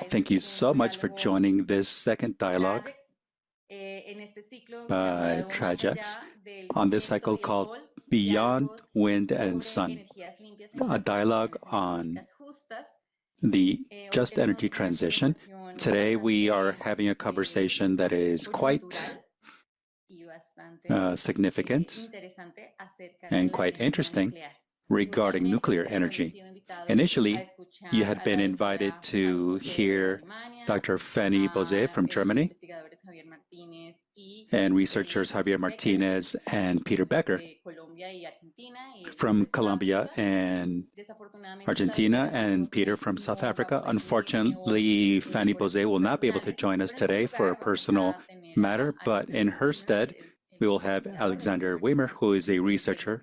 Thank you so much for joining this second dialogue by TRAJECTS on this cycle called Beyond Wind and Sun, a dialogue on the just energy transition. Today we are having a conversation that is quite significant and quite interesting regarding nuclear energy. Initially, you had been invited to hear Dr. Fanny Bozé from Germany and researchers Javier Martínez and Peter Becker from Colombia and Argentina, and Peter from South Africa. Unfortunately, Fanny Bozé will not be able to join us today for a personal matter, but in her stead, we will have Alexander Wimmers, who is a researcher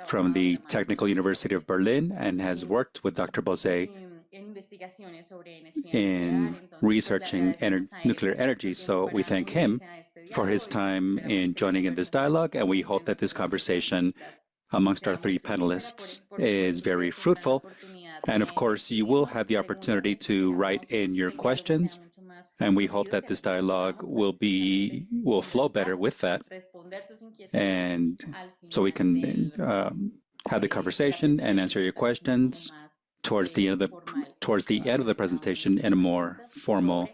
from the Technical University of Berlin and has worked with Dr. Bozé in researching nuclear energy. So we thank him for his time in joining in this dialogue, and we hope that this conversation amongst our three panelists is very fruitful. And of course, you will have the opportunity to write in your questions, and we hope that this dialogue will flow better with that, and so we can have the conversation and answer your questions towards the end of the presentation in a more formal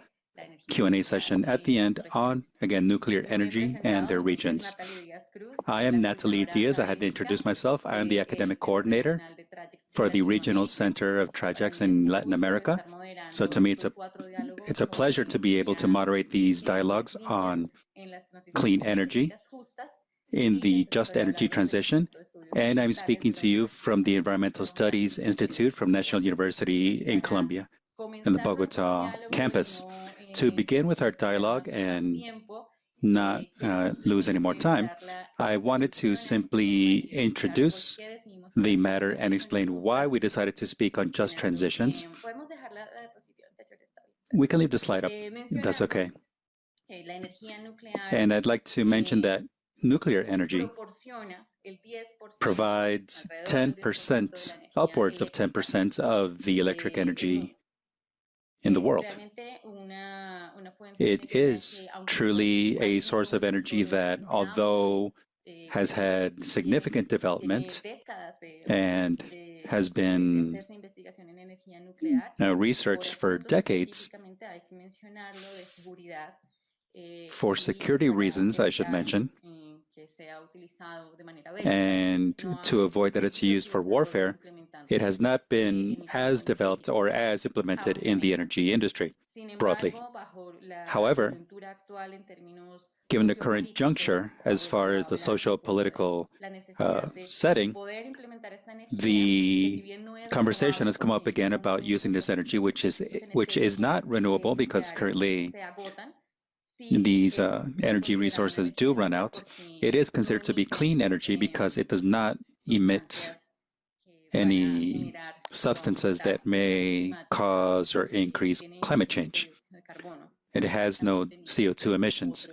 Q&A session at the end on, again, nuclear energy and their regions. I am Nataly Díaz. I had to introduce myself. I am the academic coordinator for the Regional Center of TRAJECTS in Latin America. So to me, it's a pleasure to be able to moderate these dialogues on clean energy in the just energy transition. And I'm speaking to you from the Environmental Studies Institute from National University in Colombia, in the Bogota campus. To begin with our dialogue and not lose any more time, I wanted to simply introduce the matter and explain why we decided to speak on just transitions. We can leave the slide up, if that's okay. And I'd like to mention that nuclear energy provides 10%, upwards of 10% of the electric energy in the world. It is truly a source of energy that, although has had significant development and has been researched for decades, for security reasons, I should mention, and to avoid that it's used for warfare, it has not been as developed or as implemented in the energy industry broadly. However, given the current juncture, as far as the socio-political setting, the conversation has come up again about using this energy, which is not renewable, because currently these energy resources do run out. It is considered to be clean energy because it does not emit any substances that may cause or increase climate change. It has no CO2 emissions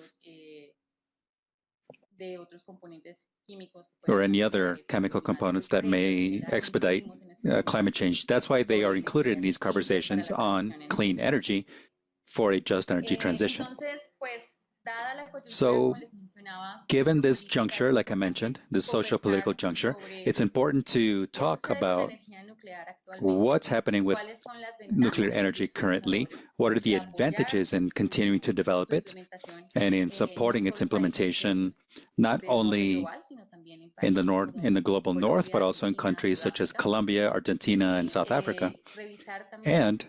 or any other chemical components that may expedite climate change. That's why they are included in these conversations on clean energy for a just energy transition. So, given this juncture, like I mentioned, the socio-political juncture, it's important to talk about what's happening with nuclear energy currently, what are the advantages in continuing to develop it, and in supporting its implementation, not only in the global north, but also in countries such as Colombia, Argentina, and South Africa. And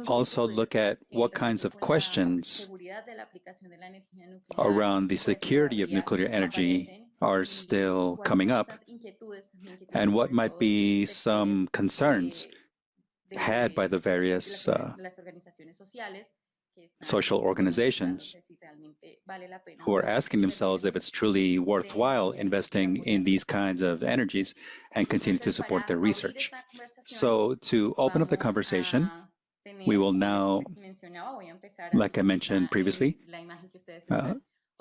also look at what kinds of questions around the security of nuclear energy are still coming up, and what might be some concerns had by the various social organizations who are asking themselves if it's truly worthwhile investing in these kinds of energies and continue to support their research. So to open up the conversation, we will now, like I mentioned previously,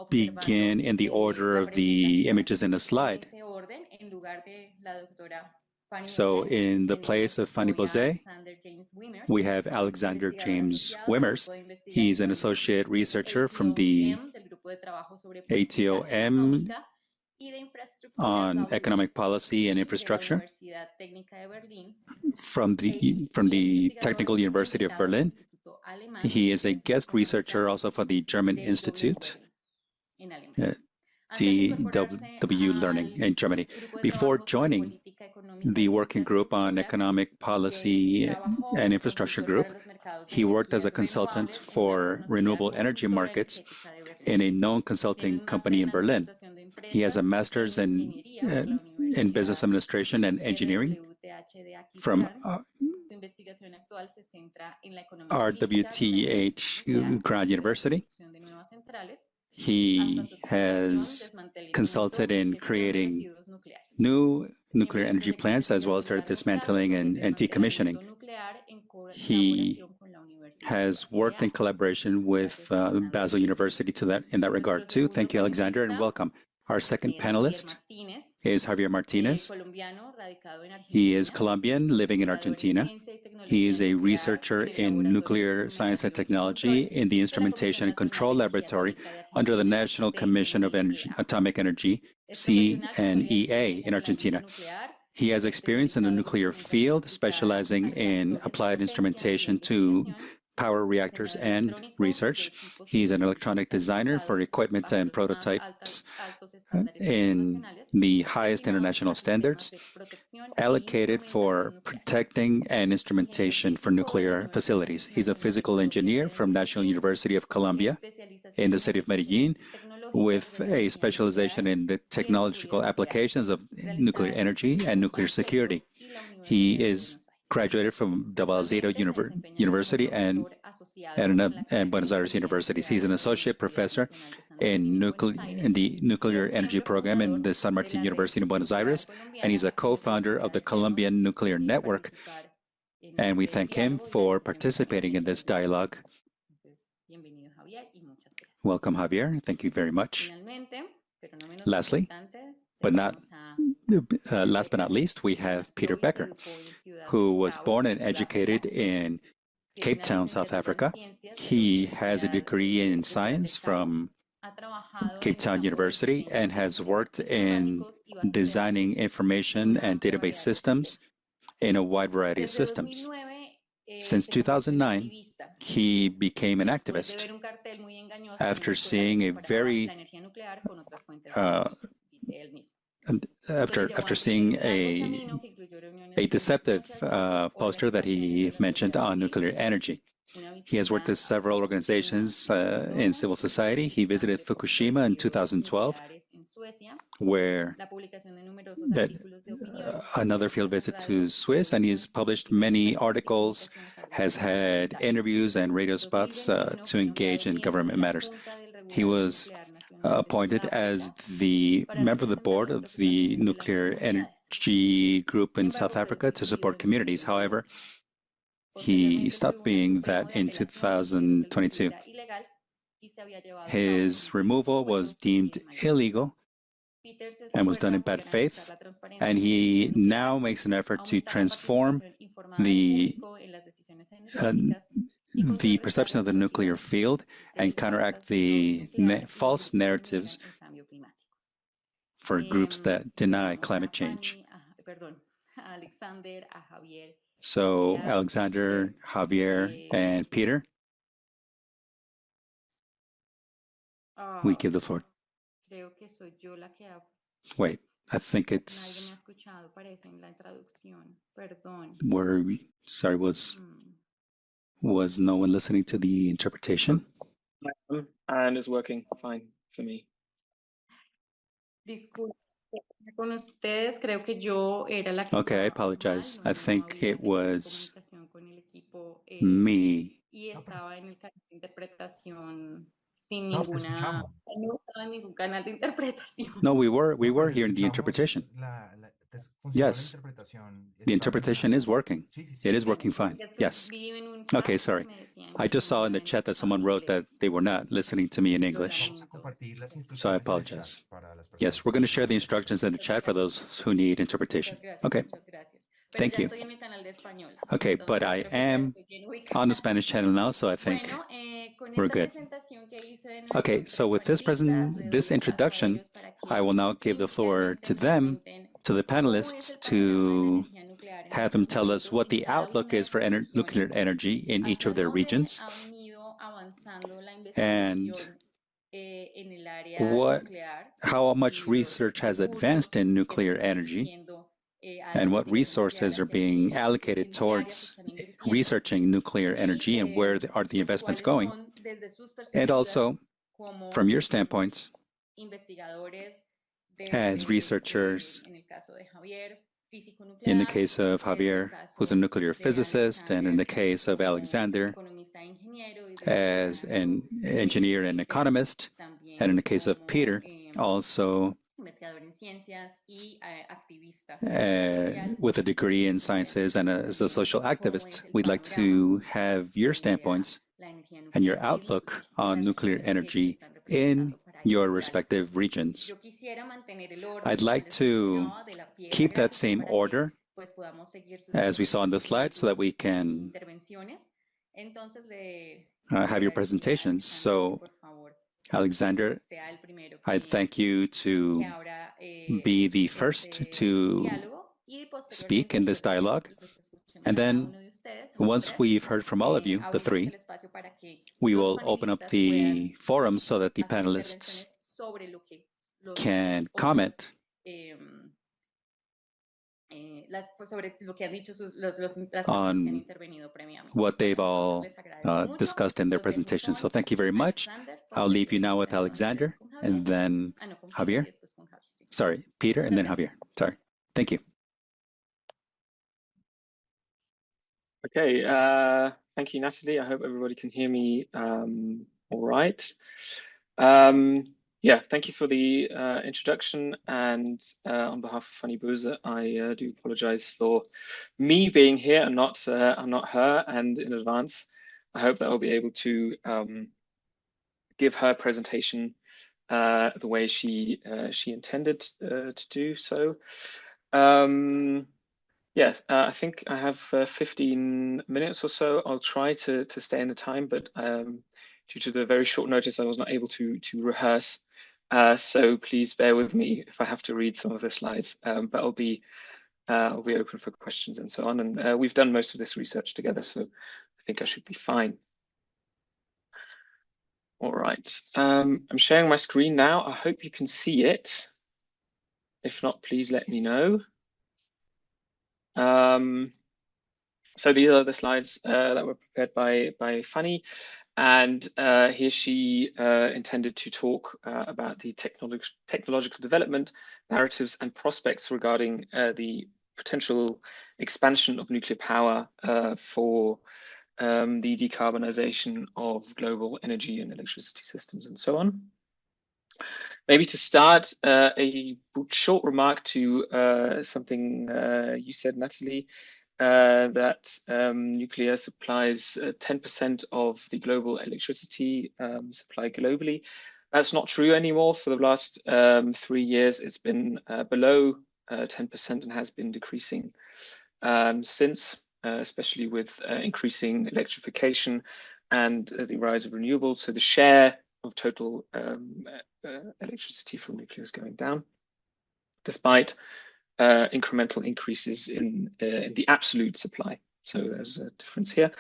begin in the order of the images in the slide. So in the place of Fanny Bozé, we have Alexander James Wimmers. He's an associate researcher from the ATOM on economic policy and infrastructure from the Technical University of Berlin. He is a guest researcher also for the German Institute, DW Learning in Germany. Before joining the Working Group on Economic Policy and Infrastructure Group, he worked as a consultant for renewable energy markets in a known consulting company in Berlin. He has a master's in business administration and engineering from RWTH Grand University. He has consulted in creating new nuclear energy plants as well as their dismantling and decommissioning. He has worked in collaboration with Basel University in that regard too. Thank you, Alexander, and welcome. Our second panelist is Javier Martínez. He is Colombian, living in Argentina. He is a researcher in nuclear science and technology in the Instrumentation and Control Laboratory under the National Commission of Atomic Energy, CNEA, in Argentina. He has experience in the nuclear field, specializing in applied instrumentation to power reactors and research. He's an electronic designer for equipment and prototypes in the highest international standards, allocated for protecting and instrumentation for nuclear facilities. He's a physical engineer from National University of Colombia in the city of Medellin, with a specialization in the technological applications of nuclear energy and nuclear security. He is graduated from the Vallecito University and Buenos Aires universities. He's an associate professor in the nuclear energy program in the San Martín University in Buenos Aires, and he's a co-founder of the Colombian Nuclear Network. And we thank him for participating in this dialogue. Welcome, Javier. Thank you very much. Lastly, last but not least, we have Peter Becker, who was born and educated in Cape Town, South Africa. He has a degree in science from Cape Town University and has worked in designing information and database systems in a wide variety of systems. Since 2009, he became an activist after seeing a very after seeing a deceptive poster that he mentioned on nuclear energy. He has worked with several organizations in civil society. He visited Fukushima in 2012, where another field visit to Swiss, and he's published many articles, has had interviews and radio spots to engage in government matters. He was appointed as the member of the board of the nuclear energy group in South Africa to support communities. However, he stopped being that in 2022. His removal was deemed illegal and was done in bad faith, and he now makes an effort to transform the perception of the nuclear field and counteract the false narratives for groups that deny climate change. So, Alexander, Javier, and Peter, we give the floor. Wait, I think it's... Sorry, was no one listening to the interpretation? And it's working fine for me. Okay, I apologize. I think it was me. No, we were hearing the interpretation. Yes, the interpretation is working. It is working fine. Yes. Okay, sorry. I just saw in the chat that someone wrote that they were not listening to me in English. So I apologize. Yes, we're going to share the instructions in the chat for those who need interpretation. Okay. Thank you. Okay, but I am on the Spanish channel now, so I think we're good. Okay, so with this introduction, I will now give the floor to them, to the panelists, to have them tell us what the outlook is for nuclear energy in each of their regions, and how much research has advanced in nuclear energy, and what resources are being allocated towards researching nuclear energy, and where are the investments going. And also, from your standpoints, as researchers, in the case of Javier, who's a nuclear physicist, and in the case of Alexander, as an engineer and economist, and in the case of Peter, also with a degree in sciences and as a social activist. We'd like to have your standpoints and your outlook on nuclear energy in your respective regions. I'd like to keep that same order as we saw on the slide so that we can have your presentations. So, Alexander, I thank you to be the first to speak in this dialogue. And then, once we've heard from all of you, the three, we will open up the forum so that the panelists can comment on what they've all discussed in their presentations. So thank you very much. I'll leave you now with Alexander and then Javier. Sorry, Peter and then Javier. Sorry. Thank you. Okay, thank you, Natalie. I hope everybody can hear me all right. Yeah, thank you for the introduction, and on behalf of Fanny Bose, I do apologize for me being here and not her, and in advance, I hope that I'll be able to give her presentation the way she intended to do so. Yeah, I think I have 15 minutes or so. I'll try to stay in the time, but due to the very short notice, I was not able to rehearse. So please bear with me if I have to read some of the slides, but I'll be open for questions and so on. And we've done most of this research together, so I think I should be fine. All right, I'm sharing my screen now. I hope you can see it. If not, please let me know. So these are the slides that were prepared by Fanny, and here she intended to talk about the technological development, narratives and prospects regarding the potential expansion of nuclear power for the decarbonization of global energy and electricity systems and so on. Maybe to start, a short remark to something you said, Natalie, that nuclear supplies 10% of the global electricity supply globally. That's not true anymore. For the last 3 years, it's been below 10% and has been decreasing since, especially with increasing electrification and the rise of renewables. So the share of total electricity from nuclear is going down, despite incremental increases in the absolute supply. So there's a difference here.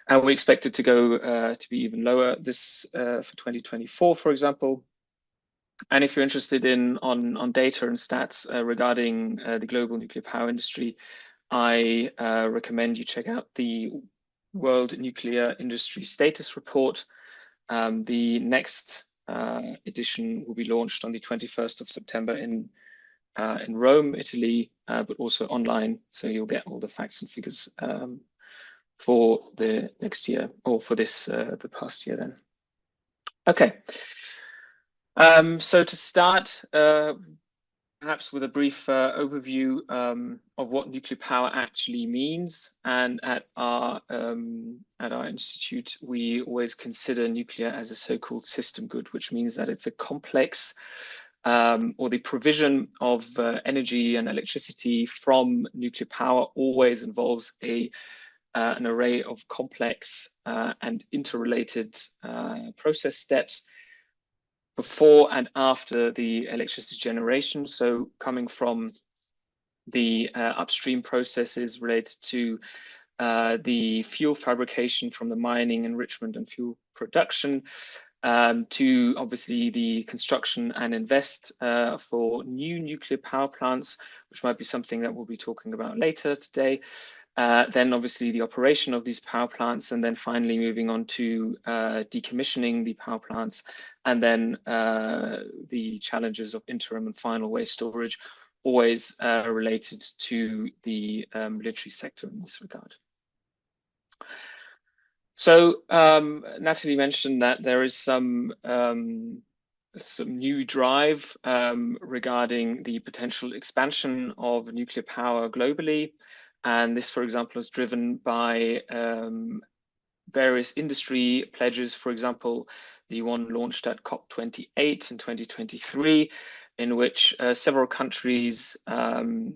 And we expect it to go to be even lower this for 2024, for example. And if you're interested on data and stats regarding the global nuclear power industry, I recommend you check out the World Nuclear Industry Status Report. The next edition will be launched on the 21st of September in Rome, Italy, but also online. So you'll get all the facts and figures for the next year, or for this, the past year then. Okay. So to start, perhaps with a brief overview of what nuclear power actually means. And at our institute, we always consider nuclear as a so-called system good, which means that it's a complex or the provision of energy and electricity from nuclear power always involves an array of complex and interrelated process steps before and after the electricity generation. So coming from the upstream processes related to the fuel fabrication from the mining, enrichment, and fuel production, to obviously the construction and invest for new nuclear power plants, which might be something that we'll be talking about later today. Then obviously the operation of these power plants, and then finally moving on to decommissioning the power plants, and then the challenges of interim and final waste storage, always related to the military sector in this regard. So Nataly mentioned that there is some new drive regarding the potential expansion of nuclear power globally. And this, for example, is driven by various industry pledges. For example, the one launched at COP28 in 2023, in which several countries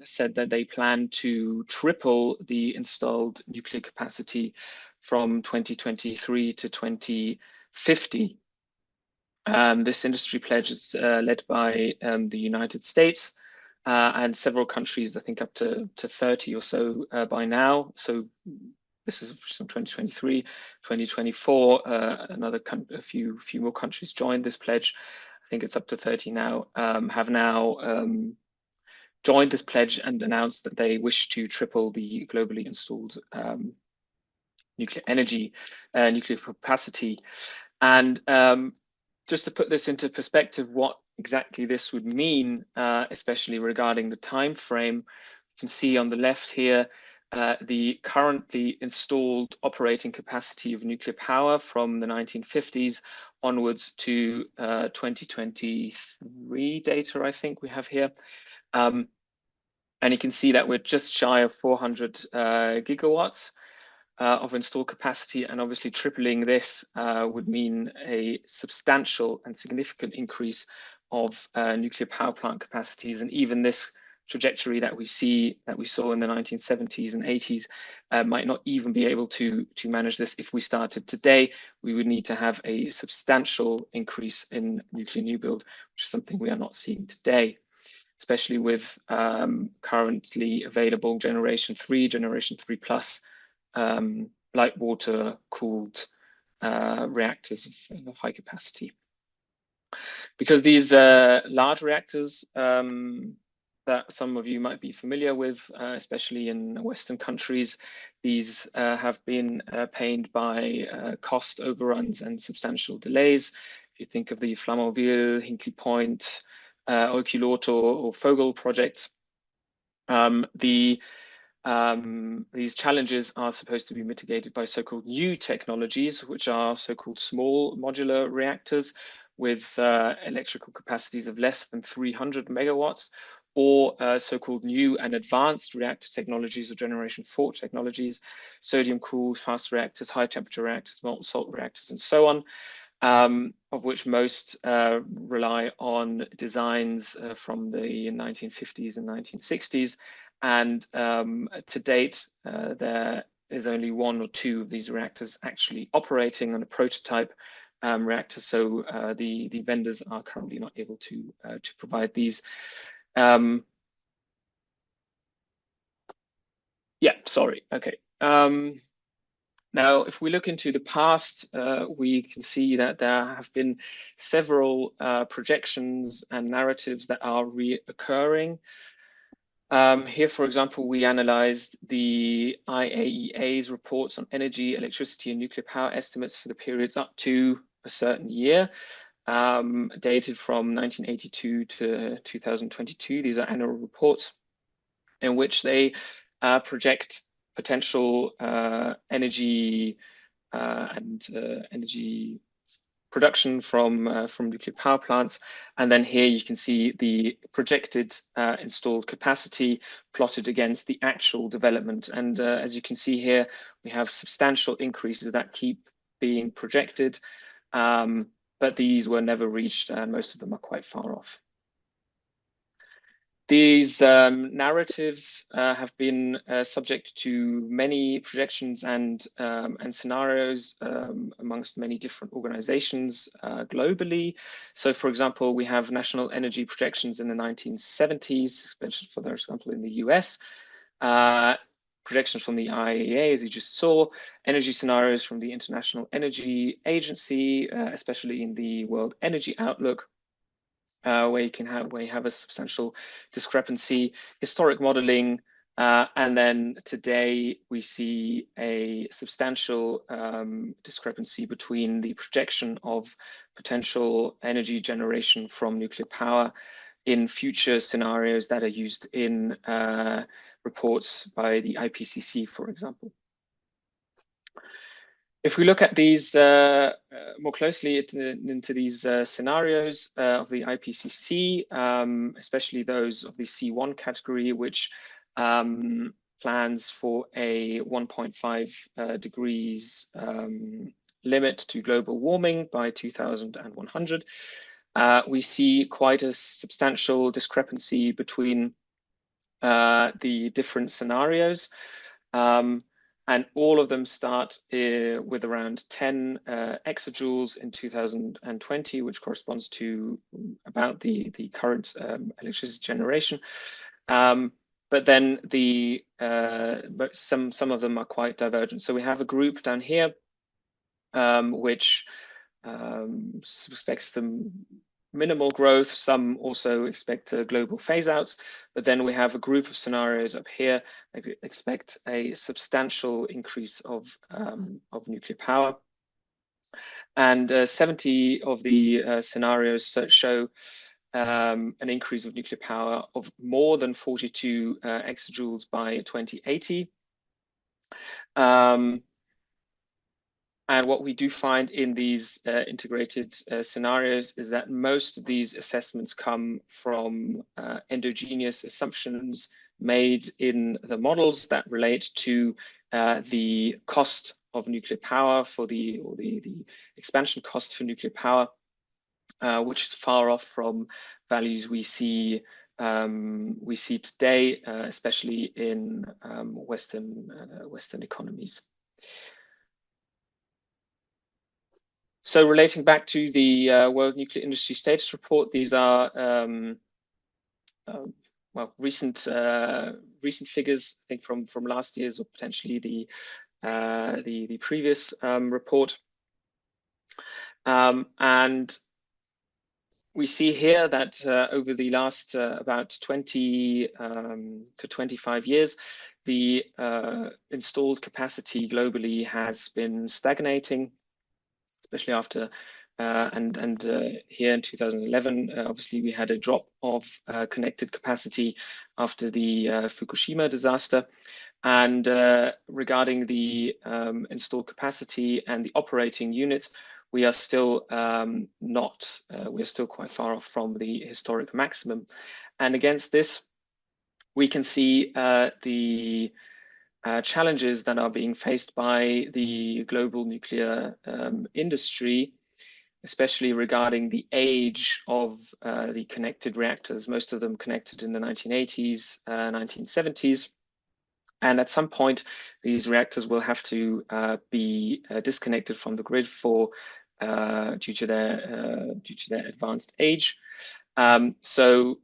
said that they plan to triple the installed nuclear capacity from 2023 to 2050. This industry pledge is led by the United States and several countries, I think up to 30 or so by now. So this is from 2023, 2024, a few more countries joined this pledge. I think it's up to 30 now, have now joined this pledge and announced that they wish to triple the globally installed nuclear energy, nuclear capacity. And just to put this into perspective, what exactly this would mean, especially regarding the time frame, you can see on the left here the currently installed operating capacity of nuclear power from the 1950s onwards to 2023 data, I think we have here. And you can see that we're just shy of 400 gigawatts of installed capacity, and obviously tripling this would mean a substantial and significant increase of nuclear power plant capacities. And even this trajectory that we saw in the 1970s and 80s might not even be able to manage this. If we started today, we would need to have a substantial increase in nuclear new build, which is something we are not seeing today, especially with currently available generation 3 plus light water cooled reactors of high capacity. Because these large reactors that some of you might be familiar with, especially in Western countries, these have been pained by cost overruns and substantial delays. If you think of the Flamanville, Hinkley Point, Olkiluoto or Vogel projects, these challenges are supposed to be mitigated by so-called new technologies, which are so-called small modular reactors with electrical capacities of less than 300 megawatts, or so-called new and advanced reactor technologies or generation 4 technologies, sodium-cooled fast reactors, high-temperature reactors, molten salt reactors, and so on, of which most rely on designs from the 1950s and 1960s. And to date, there is only 1 or 2 of these reactors actually operating on a prototype reactor. So the vendors are currently not able to provide these. Okay. Now, if we look into the past, we can see that there have been several projections and narratives that are reoccurring. Here, for example, we analyzed the IAEA's reports on energy, electricity, and nuclear power estimates for the periods up to a certain year, dated from 1982 to 2022. These are annual reports in which they project potential energy and energy production from nuclear power plants. And then here you can see the projected installed capacity plotted against the actual development. And as you can see here, we have substantial increases that keep being projected, but these were never reached, and most of them are quite far off. These narratives have been subject to many projections and scenarios amongst many different organizations globally. So, for example, we have national energy projections in the 1970s, especially for example in the US. Projections from the IEA, as you just saw, energy scenarios from the International Energy Agency, especially in the World Energy Outlook. Where you have a substantial discrepancy, historic modeling, and then today we see a substantial discrepancy between the projection of potential energy generation from nuclear power in future scenarios that are used in reports by the IPCC, for example. If we look at these more closely into these scenarios of the IPCC, especially those of the C1 category, which plans for a 1.5 degrees limit to global warming by 2100, we see quite a substantial discrepancy between the different scenarios. And all of them start with around 10 exajoules in 2020, which corresponds to about the current electricity generation. But then some of them are quite divergent. So we have a group down here which expects some minimal growth. Some also expect global phase outs, but then we have a group of scenarios up here that expect a substantial increase of nuclear power. And 70 of the scenarios show an increase of nuclear power of more than 42 exajoules by 2080. And what we do find in these integrated scenarios is that most of these assessments come from endogenous assumptions made in the models that relate to the cost of nuclear power or the expansion cost for nuclear power, which is far off from values we see today, especially in Western economies. So relating back to the World Nuclear Industry Status Report, these are well, recent figures, I think from last year's or potentially the previous report, and we see here that over the last about 20 to 25 years, the installed capacity globally has been stagnating, especially after here in 2011, obviously we had a drop of connected capacity after the Fukushima disaster. And regarding the installed capacity and the operating units, we are still we're still quite far off from the historic maximum. And against this, we can see the challenges that are being faced by the global nuclear industry, especially regarding the age of the connected reactors, most of them connected in the 1980s, 1970s. And at some point, these reactors will have to be disconnected from the grid for due to their advanced age. So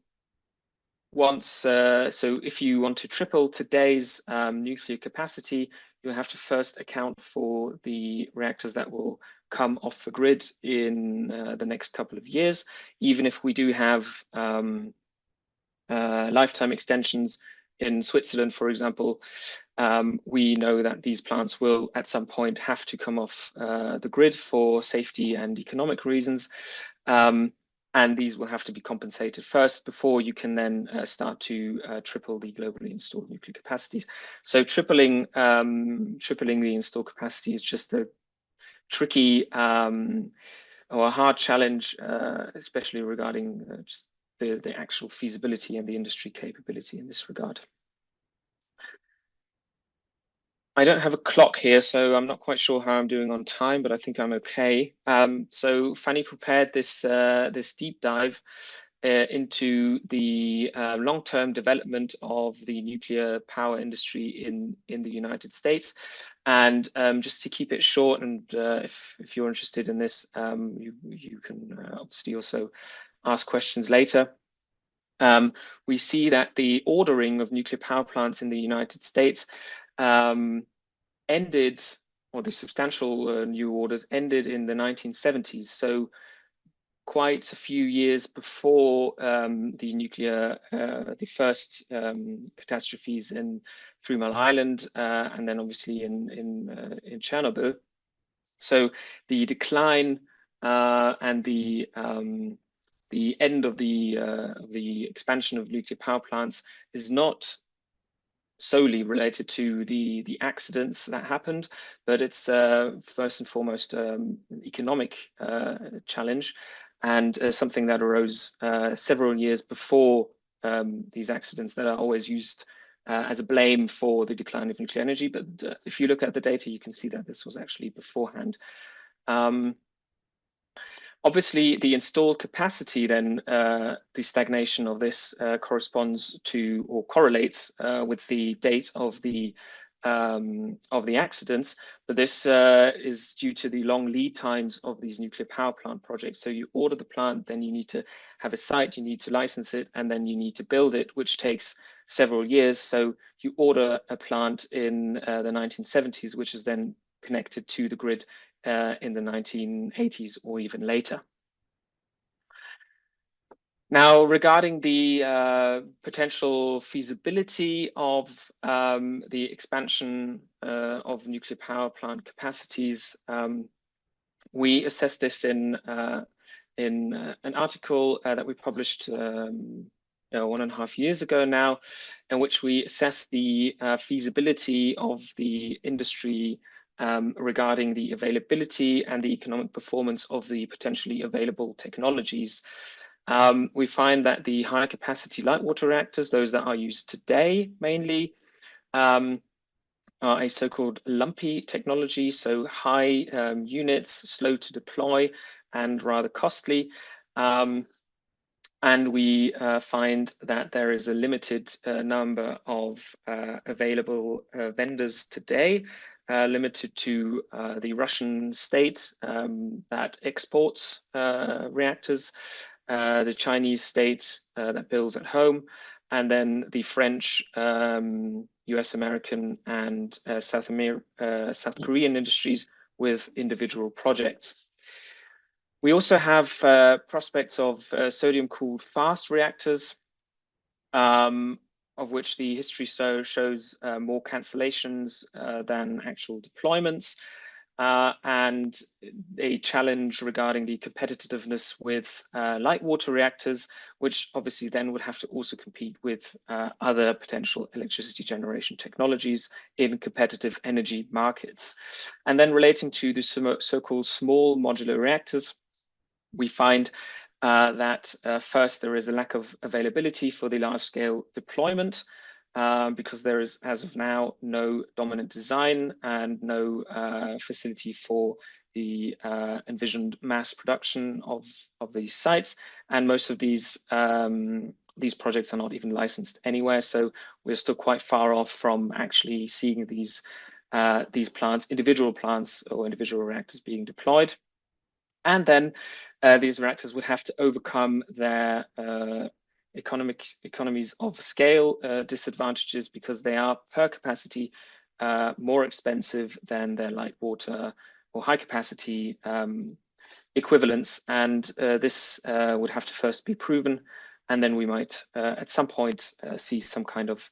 if you want to triple today's nuclear capacity, you have to first account for the reactors that will come off the grid in the next couple of years. Even if we do have lifetime extensions in Switzerland, for example, we know that these plants will at some point have to come off the grid for safety and economic reasons. And these will have to be compensated first before you can then start to triple the globally installed nuclear capacities. So tripling the installed capacity is just a tricky or a hard challenge, especially regarding just the actual feasibility and the industry capability in this regard. I don't have a clock here, so I'm not quite sure how I'm doing on time, but I think I'm okay. So Fanny prepared this deep dive into the long-term development of the nuclear power industry in the United States. And just to keep it short, and if you're interested in this, you can obviously also ask questions later. We see that the ordering of nuclear power plants in the United States ended, or the substantial new orders ended in the 1970s. So quite a few years before the first catastrophes in 3 Mile Island, and then obviously in Chernobyl. So the decline and the end of the expansion of nuclear power plants is not solely related to the accidents that happened, but it's first and foremost an economic challenge, and something that arose several years before these accidents that are always used as a blame for the decline of nuclear energy. But if you look at the data, you can see that this was actually beforehand. Obviously, the installed capacity, then the stagnation of this corresponds to or correlates with the date of the accidents, but this is due to the long lead times of these nuclear power plant projects. So you order the plant, then you need to have a site, you need to license it, and then you need to build it, which takes several years. So you order a plant in the 1970s, which is then connected to the grid in the 1980s or even later. Now, regarding the potential feasibility of the expansion of nuclear power plant capacities, we assessed this in an article that we published 1.5 years ago now, in which we assessed the feasibility of the industry regarding the availability and the economic performance of the potentially available technologies. We find that the high capacity light water reactors, those that are used today mainly, are a so-called lumpy technology, so high units, slow to deploy, and rather costly. And we find that there is a limited number of available vendors today, limited to the Russian state that exports reactors, the Chinese state that builds at home, and then the French, US American, and South Korean industries with individual projects. We also have prospects of sodium-cooled fast reactors, of which the history shows more cancellations than actual deployments, and a challenge regarding the competitiveness with light water reactors, which obviously then would have to also compete with other potential electricity generation technologies in competitive energy markets. And then relating to the so-called small modular reactors, we find that first, there is a lack of availability for the large-scale deployment, because there is, as of now, no dominant design and no facility for the envisioned mass production of these sites. And most of these projects are not even licensed anywhere. So we're still quite far off from actually seeing these plants, individual plants or individual reactors being deployed. And then these reactors would have to overcome their economies of scale disadvantages, because they are per capacity more expensive than their light water or high capacity equivalents. And this would have to first be proven, and then we might at some point see some kind of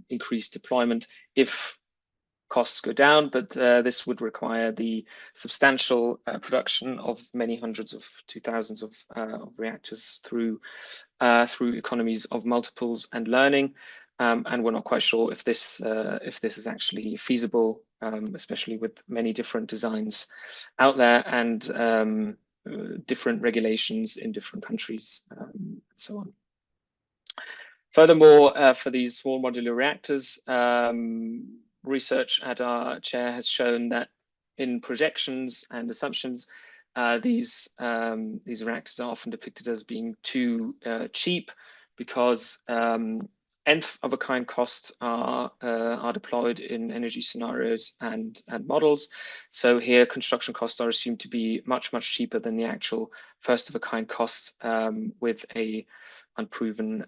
increased deployment if costs go down, but this would require the substantial production of many hundreds to thousands of reactors through economies of multiples and learning, and we're not quite sure if this is actually feasible, especially with many different designs out there and different regulations in different countries, and so on. Furthermore, for these small modular reactors, research at our chair has shown that in projections and assumptions, these reactors are often depicted as being too cheap because nth of a kind costs are deployed in energy scenarios and models. So here construction costs are assumed to be much cheaper than the actual first of a kind cost with a unproven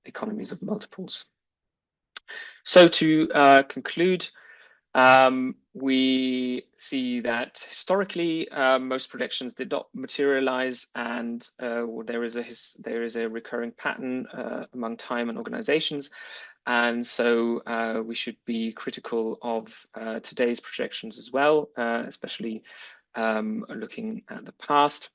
economies of multiples. So to conclude, we see that historically most predictions did not materialize, and there is a recurring pattern among time and organizations, and so we should be critical of today's projections as well, especially looking at the past.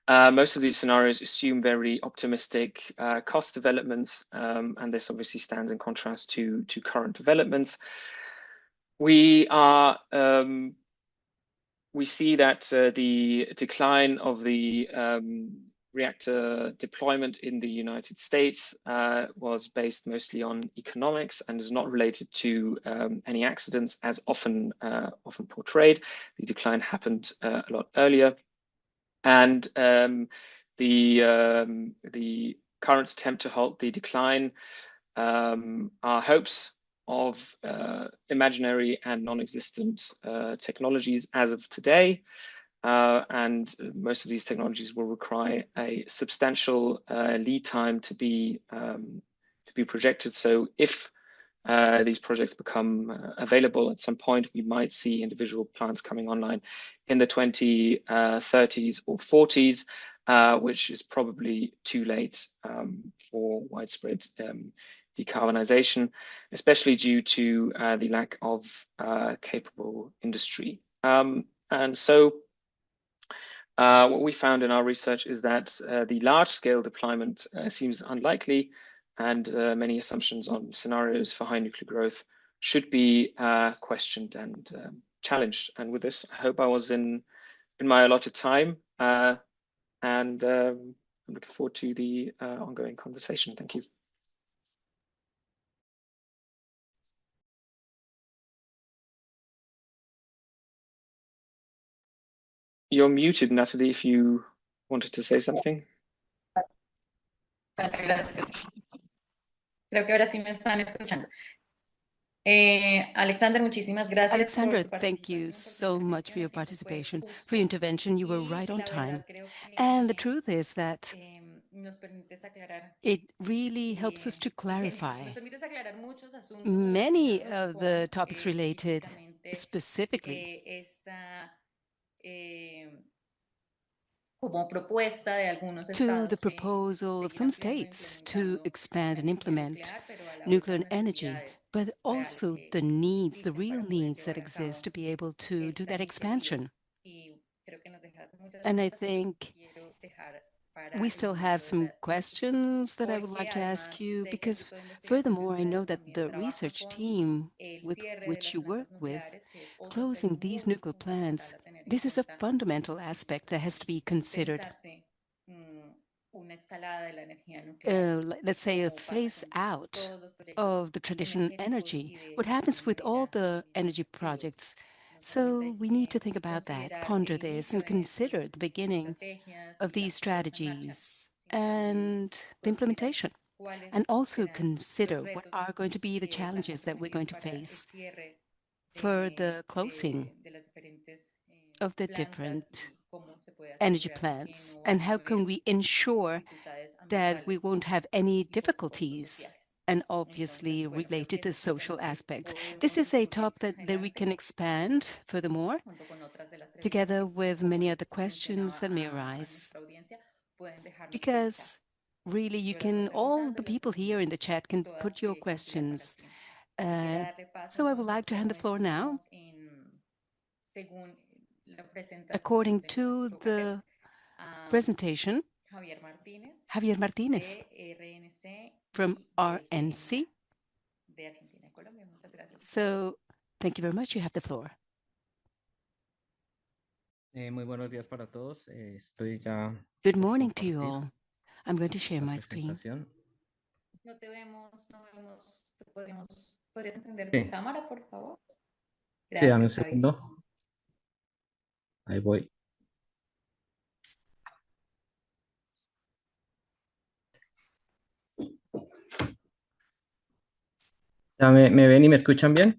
Most of these scenarios assume very optimistic cost developments, and this obviously stands in contrast to current developments. We see that the decline of the reactor deployment in the United States was based mostly on economics and is not related to any accidents as often portrayed. The decline happened a lot earlier, and the current attempt to halt the decline are hopes of imaginary and non-existent technologies as of today, and most of these technologies will require a substantial lead time to be projected. So if these projects become available at some point, we might see individual plants coming online in the 2030s or 40s, which is probably too late for widespread decarbonization, especially due to the lack of capable industry. And so what we found in our research is that the large-scale deployment seems unlikely, and many assumptions on scenarios for high nuclear growth should be questioned and challenged. And with this, I hope I was in my allotted time, and I'm looking forward to the ongoing conversation. Thank you. You're muted, Nataly, if you wanted to say something. Gracias. Creo que ahora sí me están escuchando. Alexander, muchísimas gracias. Alexander, thank you so much for your participation, for your intervention. You were right on time. And the truth is that it really helps us to clarify many of the topics related specifically to the proposal of some states to expand and implement nuclear energy, but also the needs, the real needs that exist to be able to do that expansion. And I think we still have some questions that I would like to ask you, because furthermore, I know that the research team with which you work with, closing these nuclear plants, this is a fundamental aspect that has to be considered. Let's say a phase out of the traditional energy. What happens with all the energy projects? So we need to think about that, ponder this, and consider the beginning of these strategies and the implementation, and also consider what are going to be the challenges that we're going to face for the closing of the different energy plants, and how can we ensure that we won't have any difficulties, and obviously related to social aspects. This is a topic that we can expand furthermore, together with many other questions that may arise. Because really, you can, all the people here in the chat can put your questions. So I would like to hand the floor now. According to the presentation, Javier Martínez from RNC. So thank you very much. You have the floor. Muy buenos días para todos. Estoy ya. Good morning to you all. I'm going to share my screen. No te vemos, no vemos. ¿Podrías encender tu cámara, por favor? Sí, dame un segundo. Ahí voy. ¿Me ven y me escuchan bien?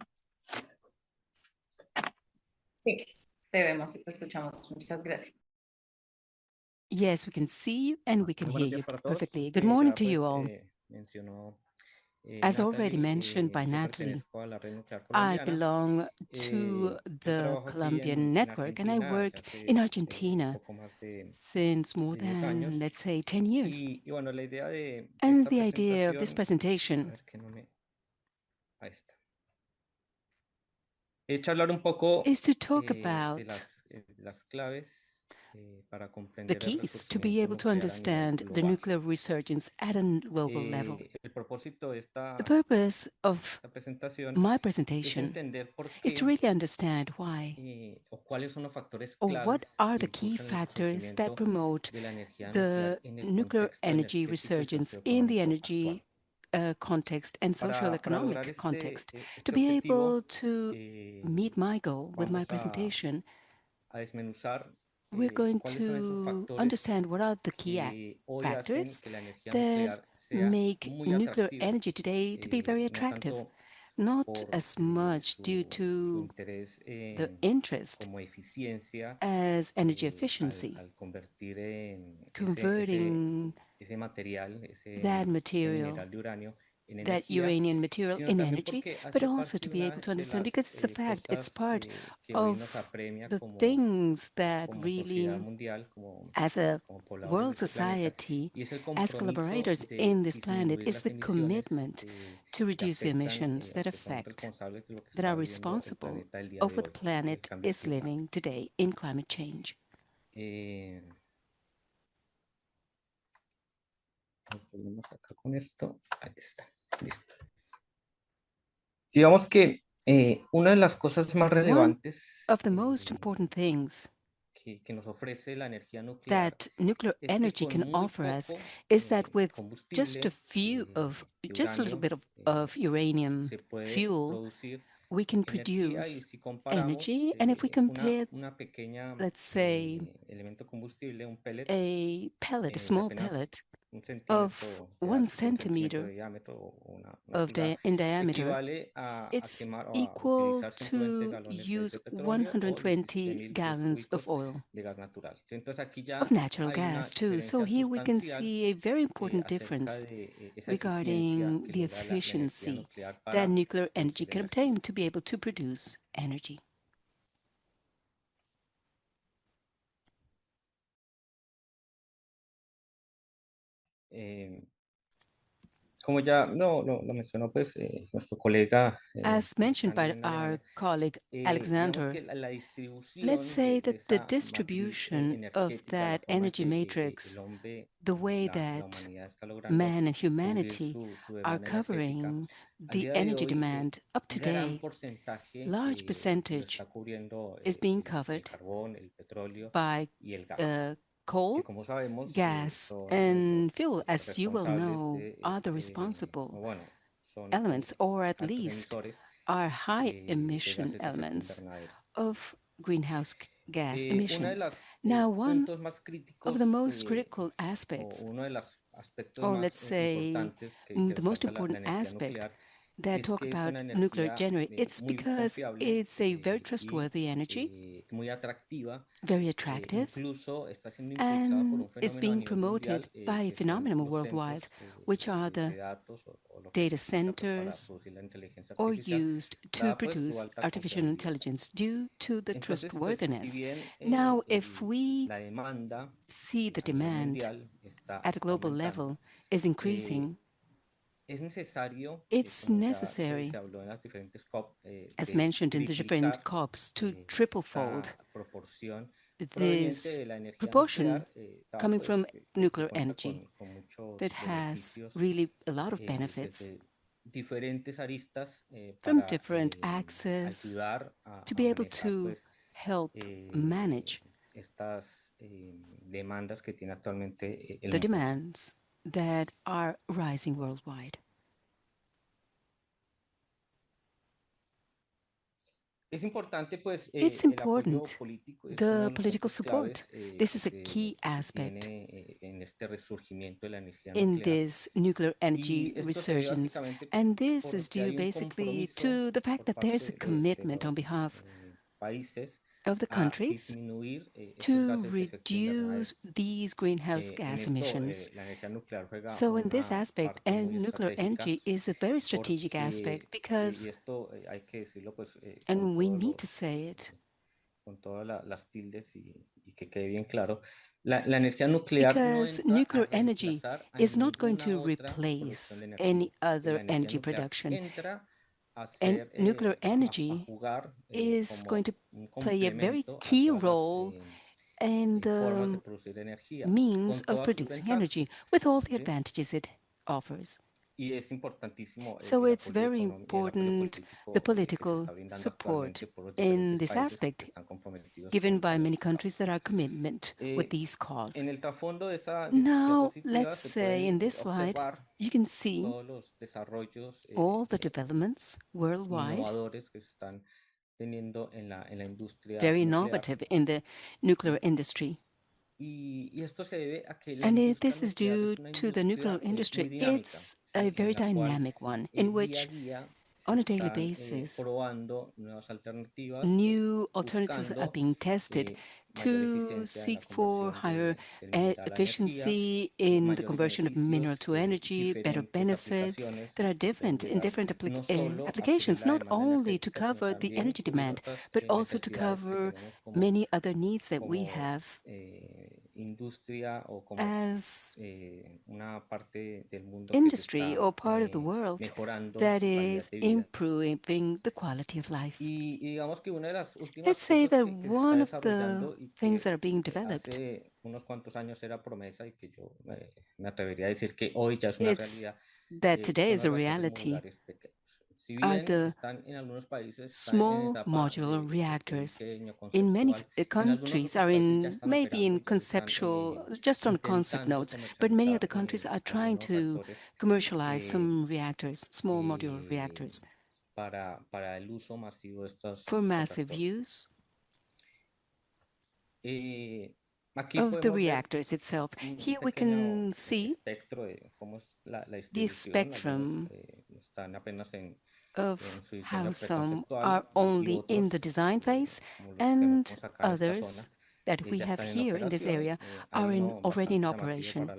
Sí, te vemos y te escuchamos. Muchas gracias. Yes, we can see you and we can hear Buenos you días para todos. perfectly. Good morning Ya to you pues all. mencionó As already Nataly, mentioned by yo Nataly, pertenezco a la red nuclear I colombiana. belong to Yo the trabajo aquí Colombian network and I Argentina work ya hace in un Argentina poco más de since more 10 than, años. let's say, 10 years. Y bueno, la idea de And esta the idea of this a presentation ver que no me... Ahí está. Es hablar un poco is to talk de about las claves para the comprender el keys to be resurgimiento able to nuclear a nivel understand the global. nuclear resurgence at a global level. El propósito de The purpose of esta presentación my es presentation entender por is to qué really understand why o cuáles son los factores or claves what are que the key impulsan el factors that resurgimiento promote de la energía nuclear the en el nuclear contexto energy energético y resurgence in the socioeconómico actual. energy context and social Para lograr economic context. este To be objetivo, able to meet my goal with my vamos presentation, a desmenuzar we're going cuáles son esos to factores understand what are the key que hoy hacen factors que la energía that nuclear sea make muy nuclear atractiva, energy today to be very no attractive, tanto not por as much due su to interés the interest como eficiencia as energy efficiency, al convertir converting ese material, that ese material, mineral de uranio en that energía, uranium material sino in también energy, porque but hace also parte to de be una able to de understand las because it's a fact, it's cosas part que hoy nos of apremia the things that como sociedad really, mundial, as a como pobladores de world este planeta, society, y es el as compromiso collaborators de in this planet, disminuir is las the emisiones commitment to que reduce the afectan emissions o that que son affect, responsables de lo que that está are viviendo el responsible planeta el día of de what the hoy, el planet cambio is living climático. today in climate change. Volvemos acá con esto. Ahí está. Listo. Digamos que una de las cosas más One relevantes of the most important things que nos ofrece la energía nuclear that nuclear es que energy con can muy offer us poco is that with just a combustible few of, de just a little uranio bit of uranium se puede fuel, producir we can energía, y produce si comparamos energy. And if we compare, una pequeña let's say, elemento combustible, un pellet, a pellet, a de small apenas pellet un of centímetro de 1 alto, un centímetro centimeter de diámetro o una pulgada, in diameter, equivale a it's quemar o a equal utilizar 120 to galones use de petróleo o 120 17.000 pies gallons of cúbicos oil, de gas natural. Entonces aquí of ya natural hay una gas too. So diferencia here we can sustancial see a very important acerca difference de esa eficiencia regarding que the logra la energía efficiency nuclear that para nuclear energy producir can energía. obtain to be able to produce energy. Como ya lo mencionó pues nuestro colega As mentioned by Alexander en our Alemania, colleague digamos Alexander, que la let's distribución say de that the esa matriz distribution of energética, la that forma en energy que matrix, el hombre, the way la that humanidad está logrando man and cubrir humanity su are demanda energética, covering al the día de energy hoy demand up un to gran date, porcentaje large lo percentage está cubriendo is being el covered carbón, el petróleo by y el gas, que coal, como sabemos gas, son and fuel, los as you will responsables know, de are the responsible o bueno, son elements, or at altos least emisores are high de emission gases de efecto elements invernadero. of greenhouse gas Uno de emissions. los Now, one puntos más of the críticos most critical o aspects, uno de los aspectos or más let's say importantes que the nos most falta la important energía aspect nuclear that es talk que es about una nuclear energía generation, it's muy because confiable it's a very y trustworthy energy, muy atractiva. very attractive, Incluso está siendo impulsada por and un it's fenómeno a being nivel mundial promoted by a que son phenomenon los worldwide, centros which are de the datos o lo que se data utiliza pues, para centers producir la inteligencia or artificial, used to dada pues su produce alta artificial confiabilidad. intelligence due to the Entonces, pues si trustworthiness. bien Now, if we la demanda see the a nivel demand mundial at a está global aumentando, level is increasing, es necesario, it's como ya necessary, se habló en las diferentes COP, as de mentioned in the different triplicar COPs, to triple-fold esta proporción proveniente this de la energía proportion nuclear, dado coming pues from que nuclear cuenta energy con muchos that has beneficios really a lot of benefits desde diferentes aristas from para different axes ayudar to a be able manejar to pues help manage estas demandas que tiene actualmente el the mundo. demands that are rising worldwide. It's important, the political support. This is a key aspect in this nuclear energy resurgence. And this is due basically to the fact that there's a commitment on behalf of the countries to reduce these greenhouse gas emissions. So in this aspect, and nuclear energy is a very strategic aspect because, and we need to say it, because nuclear energy is not going to replace any other energy production. And nuclear energy is going to play a very key role in the means of producing energy with all the advantages it offers. So it's very important, the political support in this aspect, given by many countries that are commitment with these cause. Now, let's say in this slide, you can see all the developments worldwide, very innovative in the nuclear industry. And this is due to the nuclear industry. It's a very dynamic one in which, on a daily basis, new alternatives are being tested to seek for higher efficiency in the conversion of mineral to energy, better benefits that are different in different applications, not only to cover the energy demand, but also to cover many other needs that we have as industry or part of the world that is improving the quality of life. Let's say that one of the things that are being developed, it's that today is a reality, are the small modular reactors. In many countries are in maybe in conceptual, just on concept notes, but many of the countries are trying to commercialize some reactors, small modular reactors, for massive use of the reactors itself. Here we can see the spectrum of how some are only in the design phase and others that we have here in this area are already in operation.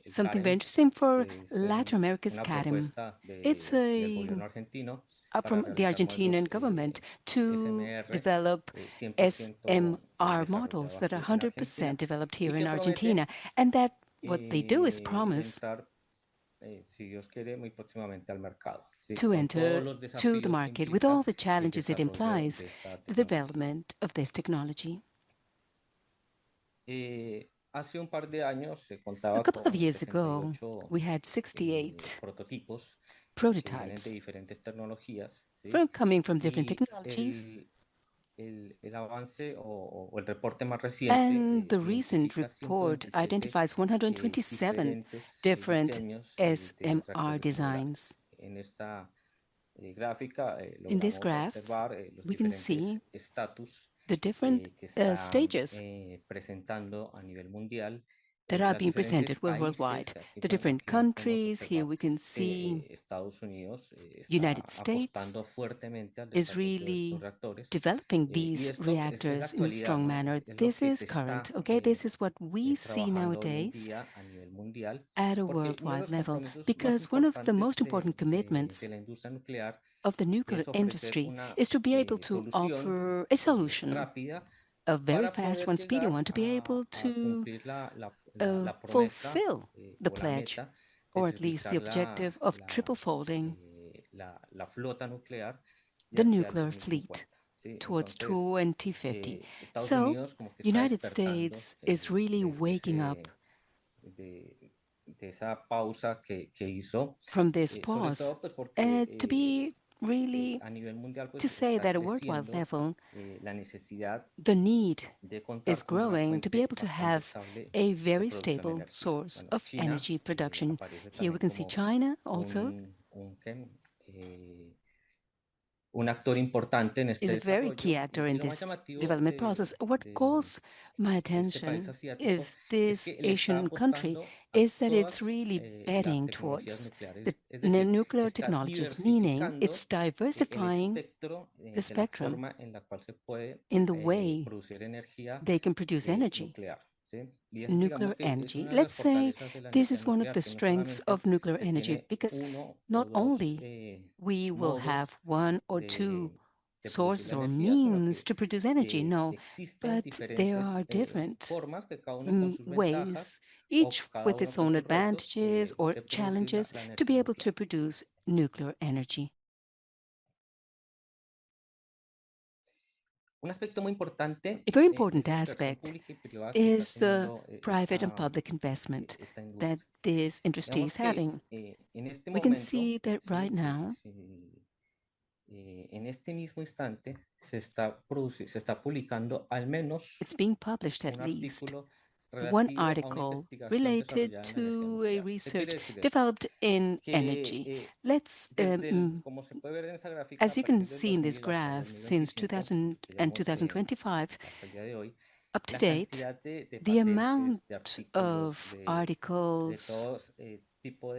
Something very interesting for Latin America's CADM. It's from the Argentinian government to develop SMR models that are 100% developed here in Argentina. And that what they do is promise to enter to the market with all the challenges it implies, the development of this technology. A couple of years ago, we had 68 prototypes coming from different technologies. And the recent report identifies 127 different SMR designs. In this graph, we can see the different stages that are being presented worldwide. The different countries, here we can see United States is really developing these reactors in a strong manner. This is current, okay? This is what we see nowadays at a worldwide level, because one of the most important commitments of the nuclear industry is to be able to offer a solution, a very fast one, speedy one, to be able to fulfill the pledge, or at least the objective of triple folding the nuclear fleet towards 2050. So, United States is really waking up from this pause to be really to say that at a worldwide level, the need is growing to be able to have a very stable source of energy production. Here we can see China also un actor importante en este is a very key desarrollo. actor Y in lo más this llamativo development process. What calls my de este país attention asiático if es this que le está Asian country apostando a is that it's todas really las betting tecnologías towards nucleares, the es decir, nuclear está technologies, meaning diversificando it's el diversifying espectro the de la spectrum forma en la cual se puede in the way producir energía they can produce energy. nuclear. ¿Sí? Y es, Nuclear digamos que es energy. una de las Let's say fortalezas de la this energía is one of nuclear, the que no strengths solamente of nuclear se energy, tiene because uno not o dos only we will have modos one or two de producir sources la or energía, sino means que to produce energy. No, existen but there diferentes are different formas que cada uno con sus ventajas ways, each o cada with uno its con own sus retos advantages or de producir challenges la to be energía able to nuclear. produce nuclear energy. Un aspecto muy importante A very es important la inversión aspect pública y privada que está is the teniendo private and public investment esta that industria. this industry Digamos is que having. en este We can momento, see that right now, en este mismo instante, se está publicando al menos it's being published at un least artículo one relativo a una article investigación related desarrollada en energía to a nuclear. ¿Qué quiere research decir eso? developed in energy. Que Let's, como se puede ver en esa gráfica, as a you can partir del see in this 2000 hasta el graph, since 2025, 2000 que and llevamos 2025, hasta el día de hoy, up to la date, cantidad de the patentes, amount de artículos, of de articles todo tipo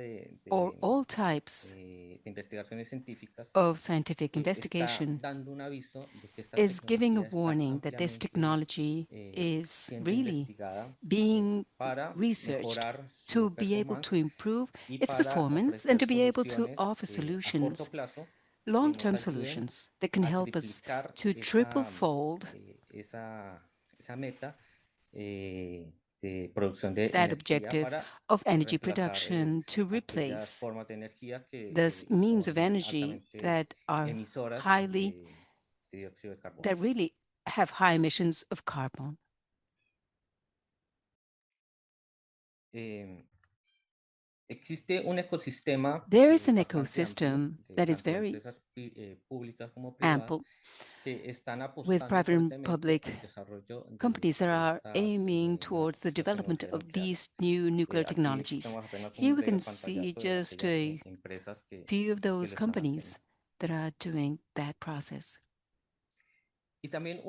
or all types de investigaciones científicas of scientific está investigation dando un aviso de que esta is giving a tecnología está warning that this ampliamente technology is siendo really investigada being para researched mejorar to su be able to performance improve y its para performance and ofrecer to be able to soluciones offer a corto solutions, plazo que nos long-term ayuden solutions that can a help us triplicar to triple-fold esa meta de producción de that energía objective para of energy reemplazar production, to aquellas replace formas de energía those que means of son energy altamente that are emisoras highly, de dióxido de carbono. that really have high emissions of carbon. Existe un ecosistema There is an bastante amplio ecosystem de that is tanto de very empresas públicas como privadas ample que están with apostando private and fuertemente public al desarrollo companies that de are estas aiming towards the estas development tecnologías of nucleares. these new nuclear Aquí technologies. tenemos apenas Here un we breve can see pantallazo de just aquellas a empresas few of que those lo están haciendo. companies that are doing that process. Y también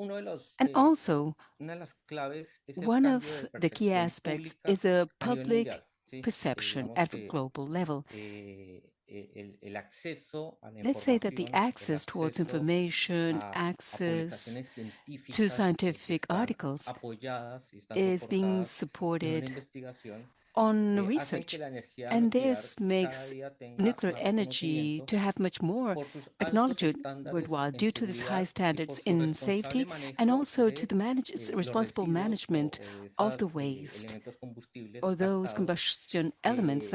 And also, una de las claves es el one cambio de of the key percepción aspects pública is the a nivel public mundial. ¿Sí? perception Digamos at a que global level. el acceso a la Let's say that the información, el access towards acceso information, a access publicaciones to científicas que scientific están articles apoyadas y están is being soportadas en una supported investigación, on hacen que research. la energía And nuclear this cada makes día tenga nuclear más energy reconocimiento to have much more por sus altos acknowledgement estándares worldwide en due to its high seguridad y por standards su in responsable safety and manejo also to de the los responsible residuos management o de of the esos waste elementos combustibles or those gastados combustion elements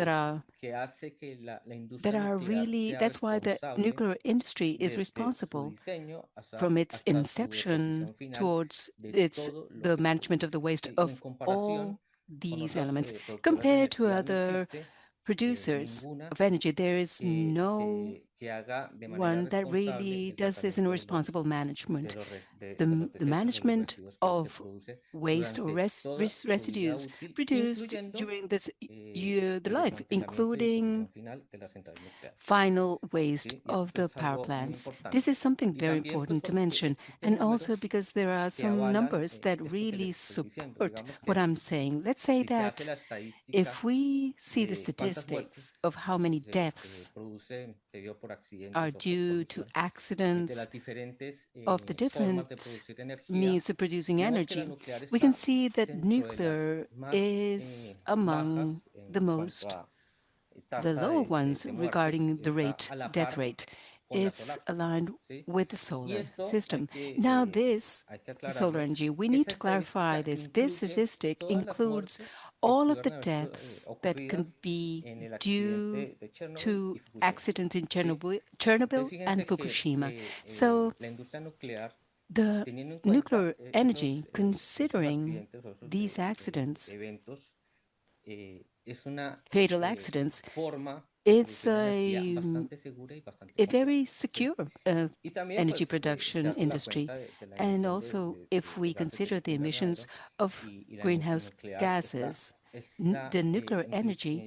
que hace que la industria nuclear really, sea that's why the responsable nuclear industry is desde su responsible diseño from its hasta su inception deposición final towards de its todo lo the que se management of produce. the waste ¿Sí? Y en of comparación all con these otras elements. productoras de Compared to energía, no other existe producers ninguna of energy, there is no que haga de manera one that responsable really el does this in a tratamiento responsible de management. los The desechos o los management residuos que of produce waste or durante toda su vida residues útil, produced incluyendo during this the el life, desmantelamiento y including destrucción final de las centrales nucleares. final waste ¿Sí? Y of esto the es power algo muy plants. This importante. is something Y very también pues important to porque mention, existen and also números because there are que some avalan numbers that esto que les really estoy diciendo. support Digamos what que I'm saying. Let's say si se hace that la estadística if we see the de cuántas statistics muertes of how many se deaths produce debido por are accidentes o por due to polución y de accidents las diferentes of the formas different de producir energía, means of producing vemos que la energy, nuclear we can está see that dentro de las nuclear más is among bajas en the cuanto most, a the tasa lower ones de muertes regarding y the está a la death par rate. con la It's solar. aligned ¿Sí? with the Y solar esto system. Now this, hay que the solar aclararlo, energy, we esta need to clarify estadística this. This incluye statistic todas las includes muertes que all of pudieron the haber sido deaths that ocurridas can be en el due accidente de Chernobyl y to Fukushima. accidents in ¿Sí? Entonces Chernobyl and fíjense Fukushima. que So la industria nuclear, the teniendo en cuenta nuclear energy, esos considering accidentes o esos these accidents, eventos, es una fatal accidents, forma de it's producir energía bastante segura y bastante a confiable. very ¿Sí? secure Y también energy pues se production hace la industry. cuenta de la And emisión also, if we de gases de consider efecto the emissions invernadero of y la greenhouse nuclear gases, es the nuclear energy,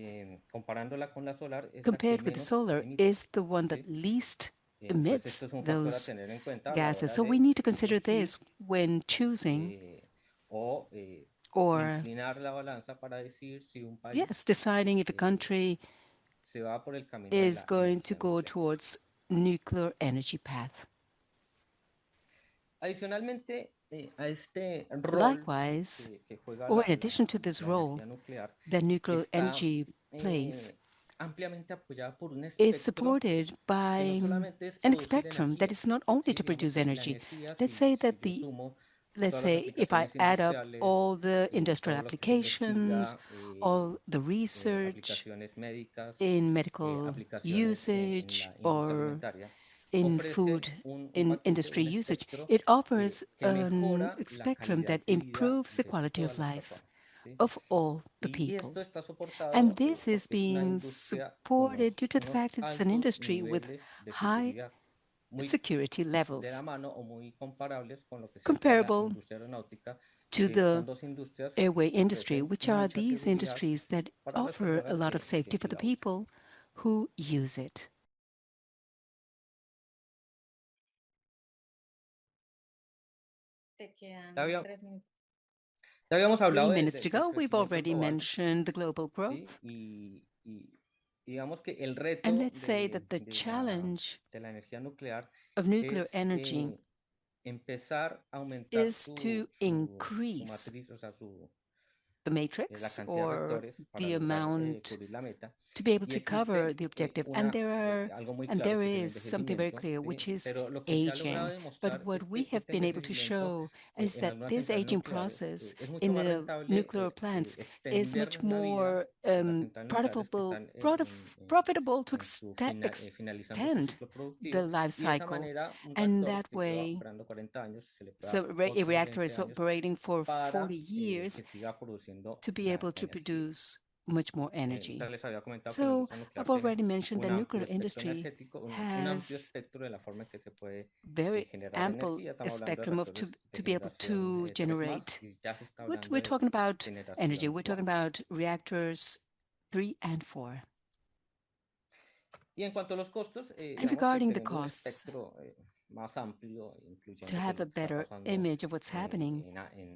comparándola con la solar, es la que compared with the menos solar, emite. is the one that ¿Sí? least emits esto es un factor a those tener en cuenta a la gases. hora So de we need to consider elegir this when choosing o or, inclinar la balanza para decir si un país yes, deciding if a country se va por el camino de is la going to energía go nuclear. towards nuclear energy path. Adicionalmente, a este rol Likewise, que juega or in addition to this la role energía nuclear, that nuclear está energy plays, ampliamente apoyada por un is espectro supported que no by solamente es an producir spectrum that energía, is not only ¿sí? to Digamos produce que la energy. energía, Let's si say that yo sumo let's todas las say if I aplicaciones add up industriales, all the industrial todo lo que es applications, industria, all the research aplicaciones médicas, in medical aplicaciones en usage la industria or alimentaria, in ofrece food, un in paquete, industry un usage, espectro it offers que a mejora la spectrum calidad that de vida improves the de quality todas of las life personas, ¿sí? of all the Y people. esto está soportado And this is porque es una being industria con supported due to the unos fact it's an altos industry with niveles de high seguridad, muy security de la levels, mano o muy comparables con lo que sería la comparable industria aeronáutica, to que son the dos industrias airway que industry, ofrecen which are mucha these seguridad industries that para las offer a personas lot of safety for que the la usan. people who use it. Te quedan Ya, 3 minutos. ya habíamos 3 hablado minutes to del go. We've crecimiento already global, mentioned the global ¿sí? growth. Y digamos que el And reto let's say that the challenge de la energía nuclear of nuclear es energy empezar a aumentar is to su increase matriz, o sea, the la matrix cantidad de or reactores para the lograr amount cubrir la meta. to be able Y to cover the existe objective. And algo muy and claro there que es el is something very envejecimiento, clear, ¿sí? which is Pero lo que se ha logrado aging. But demostrar what es we que have este been able to envejecimiento show is en that algunas this centrales aging nucleares process es mucho in más the rentable nuclear plants is much extender la vida more de las centrales nucleares que están profitable to en su finalizando su extend ciclo productivo, the life y de esa cycle. manera un And reactor that que lleva way, operando 40 años se le puede so dar a otros reactor 20 is años operating for 40 para years que siga produciendo to be la able to energía. produce much more energy. Entonces les había comentado que la So industria nuclear I've tiene already mentioned the un amplio nuclear espectro industry energético, un amplio has espectro de la forma en que se puede very generar ample energía. Estamos hablando de spectrum of reactores de to be able generación to 3 más, generate. y ya se está We're, hablando we're de talking about energy. generación We're talking 4. about reactors 3 and 4. Y en cuanto a los costos, And digamos que regarding the teniendo un costs, espectro más amplio, to incluyendo have pues, a lo que está better pasando image of what's happening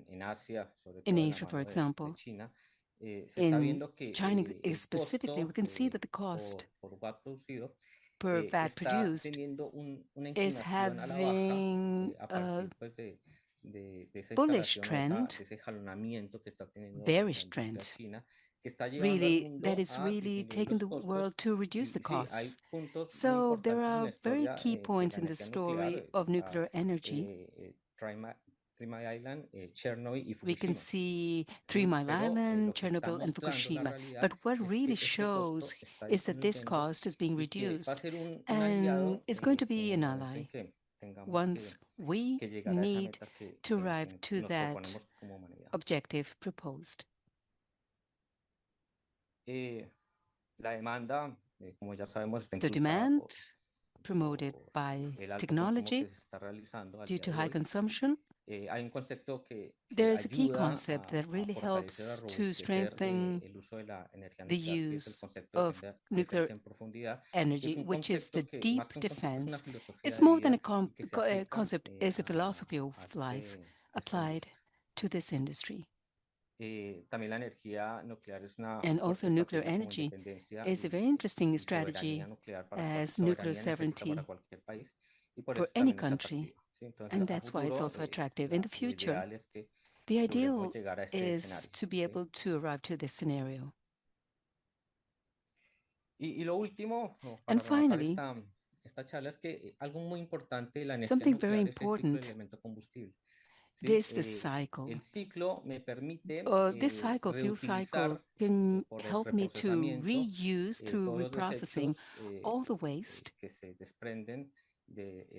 en Asia, sobre in todo de la Asia, for mano de example, China, se está in viendo que China el specifically, we costo can see that the cost por watt producido per watt está produced teniendo una is inclinación a la baja having a a partir pues, de esa bullish instalación o trend, de ese jalonamiento que está teniendo la bearish industria trend. china, que está llevando al Really, that mundo is a really disminuir taking los the costos. world to reduce the Y sí, hay costs. puntos muy So there importantes en la are very historia key de points la in the energía nuclear. story of Está nuclear energy. Three Mile Island, Chernobyl y We can Fukushima. see Three Sí, Mile pero Island, lo que está Chernobyl, and mostrando la Fukushima. realidad But what es really que este shows costo está is that this disminuyendo cost is being y que va a reduced ser un and aliado it's going to en be el an momento en ally que tengamos once we que llegar a esa need meta to arrive que to nos that proponemos como humanidad. objective proposed. La demanda, como ya sabemos, está The impulsada demand promoted por by el alto consumo technology que se está realizando al due día to de high hoy. consumption. Hay un concepto There que is a key ayuda concept that a really fortalecer, a helps to robustecer strengthen el uso de la energía the nuclear, que es el use concepto of de nuclear defensa en profundidad. Es energy, un which is the concepto que más deep que un concepto es una defense. filosofía It's de more than vida y que se a aplica concept, it's a philosophy of a life esta applied industria. to this industry. También la energía nuclear es una And fuerte also nuclear estrategia como energy independencia is a very interesting y soberanía strategy nuclear as nuclear soberanía energética para sovereignty cualquier país, y por for eso any también es country. atractiva, ¿sí? Entonces, And a that's why it's futuro, also attractive. In the lo future, ideal es que the logremos ideal llegar a este is escenario, to be ¿sí? able to arrive to this scenario. Y lo último, And para rematar finally, esta charla, es que algo muy importante de la energía something very nuclear es el ciclo del important, elemento combustible. ¿Sí? this the cycle. El ciclo me permite This cycle, fuel cycle, reutilizar can por el help me to reprocesamiento reuse through todos los reprocessing desechos all the waste que se desprenden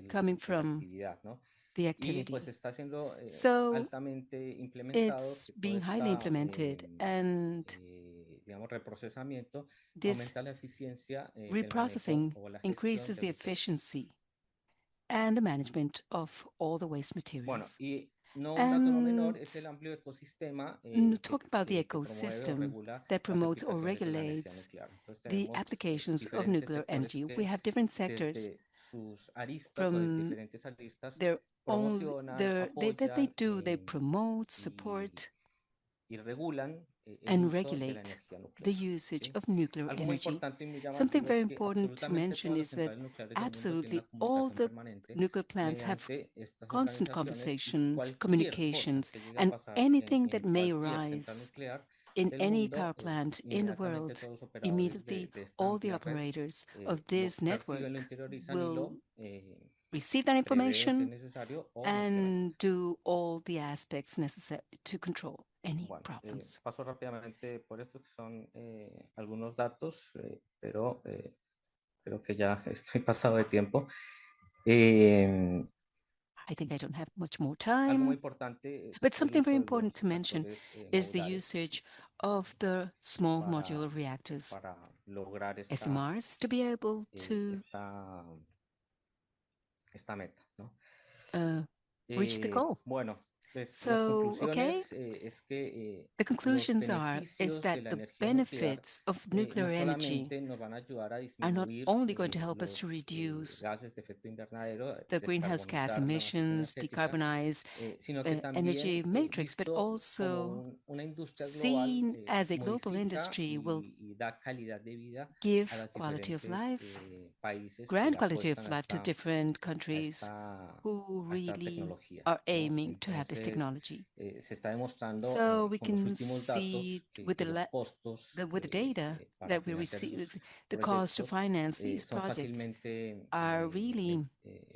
coming de la from actividad, ¿no? the Y pues activity. está siendo So altamente implementado it's que todo being highly esta, implemented, and digamos, reprocesamiento this aumenta la eficiencia del manejo reprocessing o la gestión increases del the recurso. efficiency and the management of all the waste Bueno, materials. y un dato no menor And es el amplio ecosistema talking about the que promueve o ecosystem regula that las promotes or aplicaciones de la energía regulates nuclear. Entonces the tenemos applications of diferentes nuclear sectores energy. We que have different sectors desde sus aristas o from diferentes aristas their own, promocionan, that they apoyan do, they promote, support, y regulan el and uso de la regulate energía the nuclear. usage ¿Sí? of nuclear Algo muy energy. importante y muy Something llamativo very es que important to absolutamente mention todas las is that centrales nucleares del mundo tienen absolutely una all comunicación the permanente nuclear plants have mediante estas constant organizaciones y conversation, cualquier cosa communications, que llegue a and pasar anything that en may cualquier central arise nuclear in del any mundo, power plant in the inmediatamente world, todos los operadores immediately de esta all the amplia red operators of lo this perciben, lo network interiorizan y will lo receive that prevén si es information necesario o lo implementan. and do all the aspects necessary to control any Bueno, problems. paso rápidamente por esto que son algunos datos, pero creo que ya estoy pasado de tiempo. I think I don't have much more Algo muy time, importante es but el something very uso de important los to mention reactores is the modulares usage of the small para, modular reactors, para lograr SMRs, to be able to esta meta, ¿no? reach the goal. Bueno, pues las So, okay, conclusiones es que the los conclusions is beneficios de that la the energía nuclear benefits of no nuclear energy solamente nos van a ayudar a are not disminuir only going to help us los to reduce gases de efecto invernadero, the greenhouse gas descarbonizar la matriz emissions, energética, decarbonize sino que energy también matrix, but visto como also una industria global seen as a global modifica industry will y da calidad de vida a give los quality of diferentes life, países que le grand quality of apuestan life to different countries who a esta really tecnología, are ¿no? aiming to have this Entonces, technology. se está demostrando So we con los can últimos see datos with que los costos with the data para that we financiar esos receive, the cost to proyectos finance these son projects fácilmente are really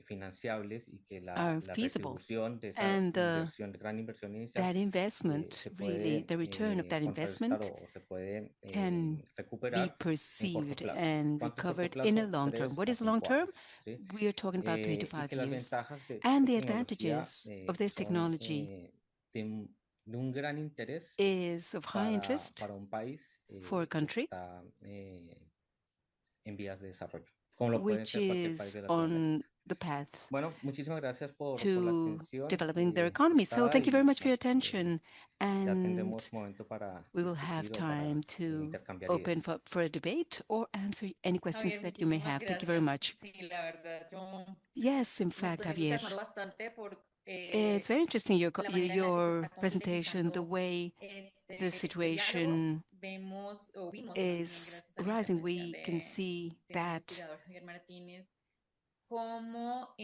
financiables y que are la feasible. retribución de esa And inversión, de gran inversión inicial, that investment, se really, puede the return of that contrarrestar investment o se puede can be recuperar en corto perceived plazo. and ¿Cuánto corto recovered in a plazo? long term. 3 What a is long 5 term? años, ¿sí? We are talking about 3 to Y 5 que las years. ventajas de And esta the tecnología advantages of this son technology de un gran interés is of high interest para un país for a que country está en vías de desarrollo, como lo puede which ser cualquier país is de Latinoamérica. on the path Bueno, muchísimas gracias por la to atención developing their economy. So prestada thank you very y much for your bueno, attention. ya And tendremos momento para we will have discutir o para time to intercambiar open ideas. for a debate or answer any questions Javier, that you may muchísimas have. Thank you very gracias. much. Sí, la verdad, yo Yes, in me fact, estoy Javier, entusiasmando bastante por it's very interesting la manera en la que se your está presentation, the complejizando way the este diálogo. situation Vemos, o vimos más bien, is gracias a la rising. intervención We can see del that investigador Javier Martínez, cómo,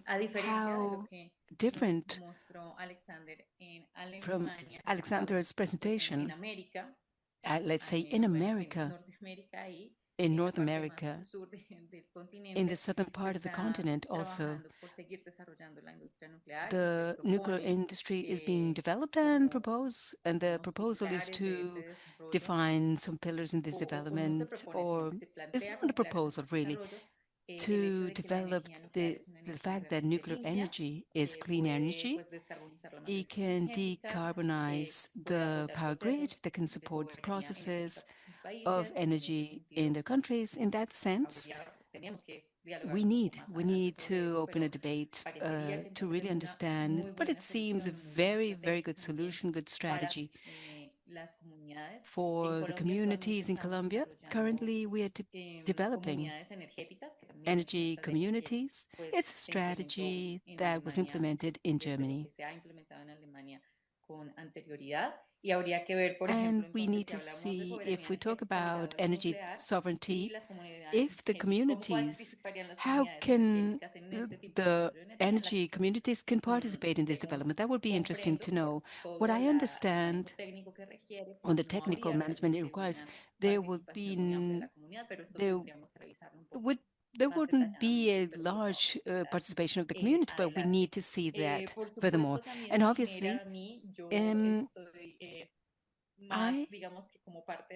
a diferencia de lo how que nos different mostró Alexander en from Alemania, Alexander's pues en presentation, América, let's say in bueno, en America, Norteamérica y in en la North parte más America, sur del in the continente, southern se part of the está continent also, trabajando por seguir desarrollando la industria nuclear y se the nuclear propone industry is being que developed and como proposed, and the unos proposal is pilares de to este desarrollo, define some pillars in this o no se development, propone, sino or que se it's plantea not a como pilares de proposal este really, desarrollo, el hecho to de que la develop energía nuclear the es una the energía fact that realmente nuclear limpia, energy is que clean puede energy. pues descarbonizar la It matriz can energética, decarbonize puede the apoyar power grid procesos that can de support soberanía energética processes para sus of países. En ese energy in sentido, their countries. In that sense, tenemos que dialogar we un poco need más we adelante need sobre to eso, open a pero debate parecería que to entonces really es una understand. muy But it buena seems a solución, muy buena very, very estrategia good también solution, good para strategy las comunidades. En for the Colombia actualmente communities in estamos Colombia. desarrollando Currently, we are developing comunidades energéticas, que también es una energy estrategia que communities. pues It's a se implementó strategy en that was Alemania, implemented in desde lo Germany. que se ha implementado en Alemania con anterioridad. Y habría que ver, por ejemplo, And we entonces, need si to hablamos de see, soberanía if we talk energética about ligado a lo energy nuclear, si sovereignty, las comunidades, if the cómo communities, participarían las how comunidades can energéticas en este tipo de the desarrollo de energía. energy communities can participate in this Según development? That would be interesting to comprendo, por know. What todo I el manejo understand técnico que requiere, on pues the no technical habría management it realmente requires, una there would participación muy amplia de be la comunidad, pero esto there tendríamos que revisarlo un poco would there más wouldn't be detalladamente, a pero pues vamos large a esperar participation of the community, but we adelante. need to see that Por furthermore. supuesto, también And me genera obviously, a mí, yo um, estoy más, I digamos que como parte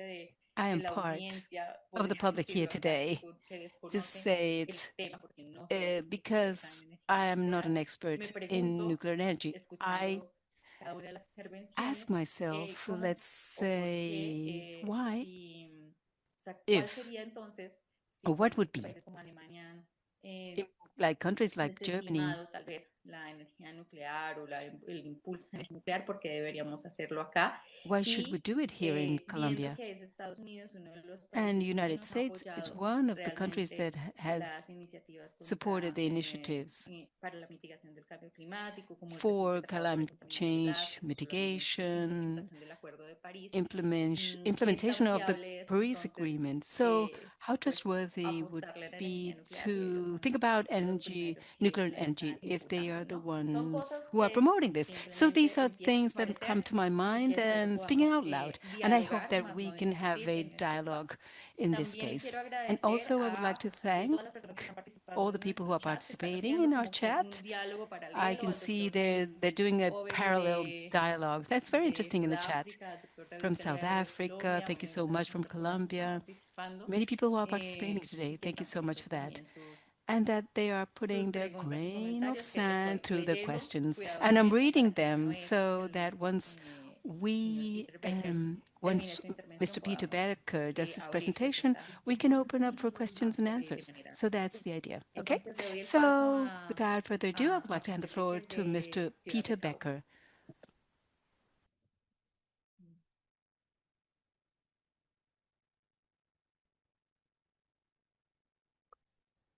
I de am la part audiencia, of the podría public here decirlo acá, today que to desconoce say el it tema, porque no soy experta en because energía I am not nuclear. an Me expert in pregunto, nuclear energy. I escuchando cada una de las ask intervenciones, myself, cómo let's o por qué, say, why, si, o sea, cuál if, sería entonces, si or por what would ejemplo be, países como Alemania han like countries like Germany desestimado tal vez Why should we do it here in Colombia? And the United States is one of the countries that has supported the initiatives for climate change mitigation, implementation of the Paris Agreement. So how trustworthy would be to think about energy, nuclear energy, if they are the ones who are promoting this? So these are things that come to my mind and speaking out loud. And I hope that we can have a dialogue in this space. And also I would like to thank all the people who are participating in our chat. I can see they're doing a parallel dialogue. That's very interesting in the chat. From South Africa, thank you so much. From Colombia, many people who are participating today. Thank you so much for that. And that they are putting their grain of sand through their questions. And I'm reading them so that once Mr. Peter Becker does his presentation, we can open up for questions and answers. So that's the idea. Okay? So without further ado, I would like to hand the floor to Mr. Peter Becker.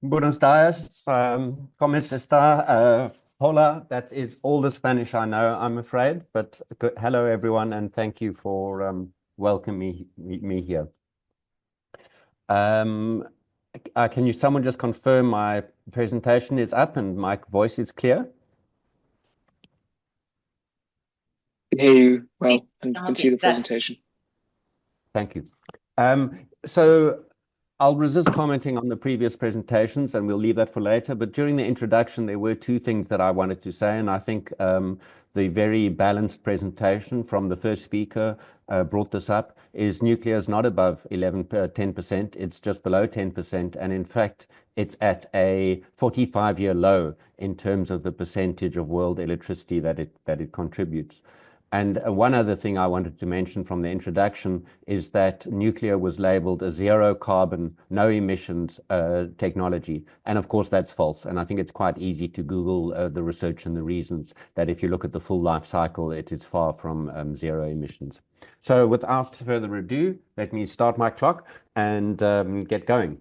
Buenos dias, ¿cómo está? Hola, that is all the Spanish I know, I'm afraid, but hello everyone, and thank you for welcoming me here. Can someone just confirm my presentation is up and my voice is clear? I can hear you well and can see the presentation. Thank you. So I'll resist commenting on the previous presentations and we'll leave that for later. But during the introduction, there were two things that I wanted to say. And I think the very balanced presentation from the first speaker brought this up, is nuclear is not above 10%. It's just below 10%. And in fact, it's at a 45-year low in terms of the percentage of world electricity that it contributes. And one other thing I wanted to mention from the introduction is that nuclear was labeled a zero carbon, no emissions technology. And of course, that's false. And I think it's quite easy to Google the research and the reasons that if you look at the full life cycle, it is far from zero emissions. So without further ado, let me start my clock and get going.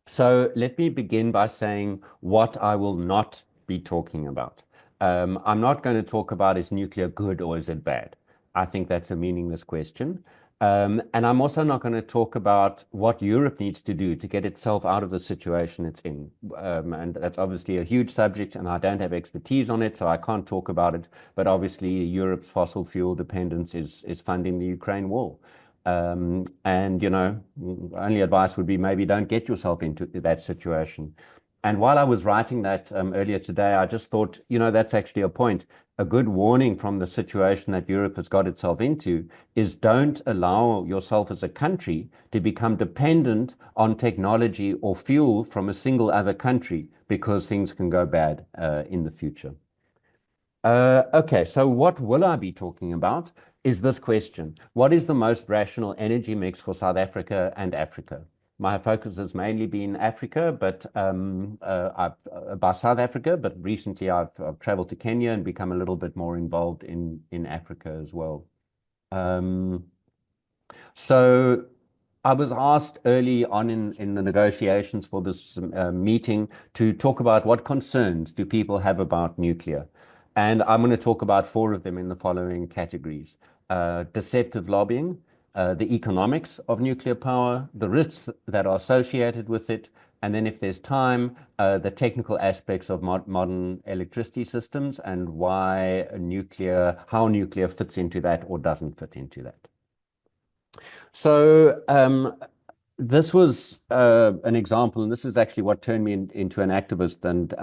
So let me begin by saying what I will not be talking about. I'm not going to talk about is nuclear good or is it bad? I think that's a meaningless question. And I'm also not going to talk about what Europe needs to do to get itself out of the situation it's in. And that's obviously a huge subject and I don't have expertise on it, so I can't talk about it. But obviously Europe's fossil fuel dependence is funding the Ukraine war. And, you know, only advice would be maybe don't get yourself into that situation. And while I was writing that earlier today, I just thought, you know, that's actually a point. A good warning from the situation that Europe has got itself into is don't allow yourself as a country to become dependent on technology or fuel from a single other country, because things can go bad in the future. Okay, so what will I be talking about is this question. What is the most rational energy mix for South Africa and Africa? My focus has mainly been Africa, but about South Africa, but recently I've traveled to Kenya and become a little bit more involved in Africa as well. So I was asked early on in the negotiations for this meeting to talk about what concerns do people have about nuclear. And I'm going to talk about 4 of them in the following categories. Deceptive lobbying, the economics of nuclear power, the risks that are associated with it, and then if there's time, the technical aspects of modern electricity systems and how nuclear fits into that or doesn't fit into that. So this was an example, and this is actually what turned me into an activist, and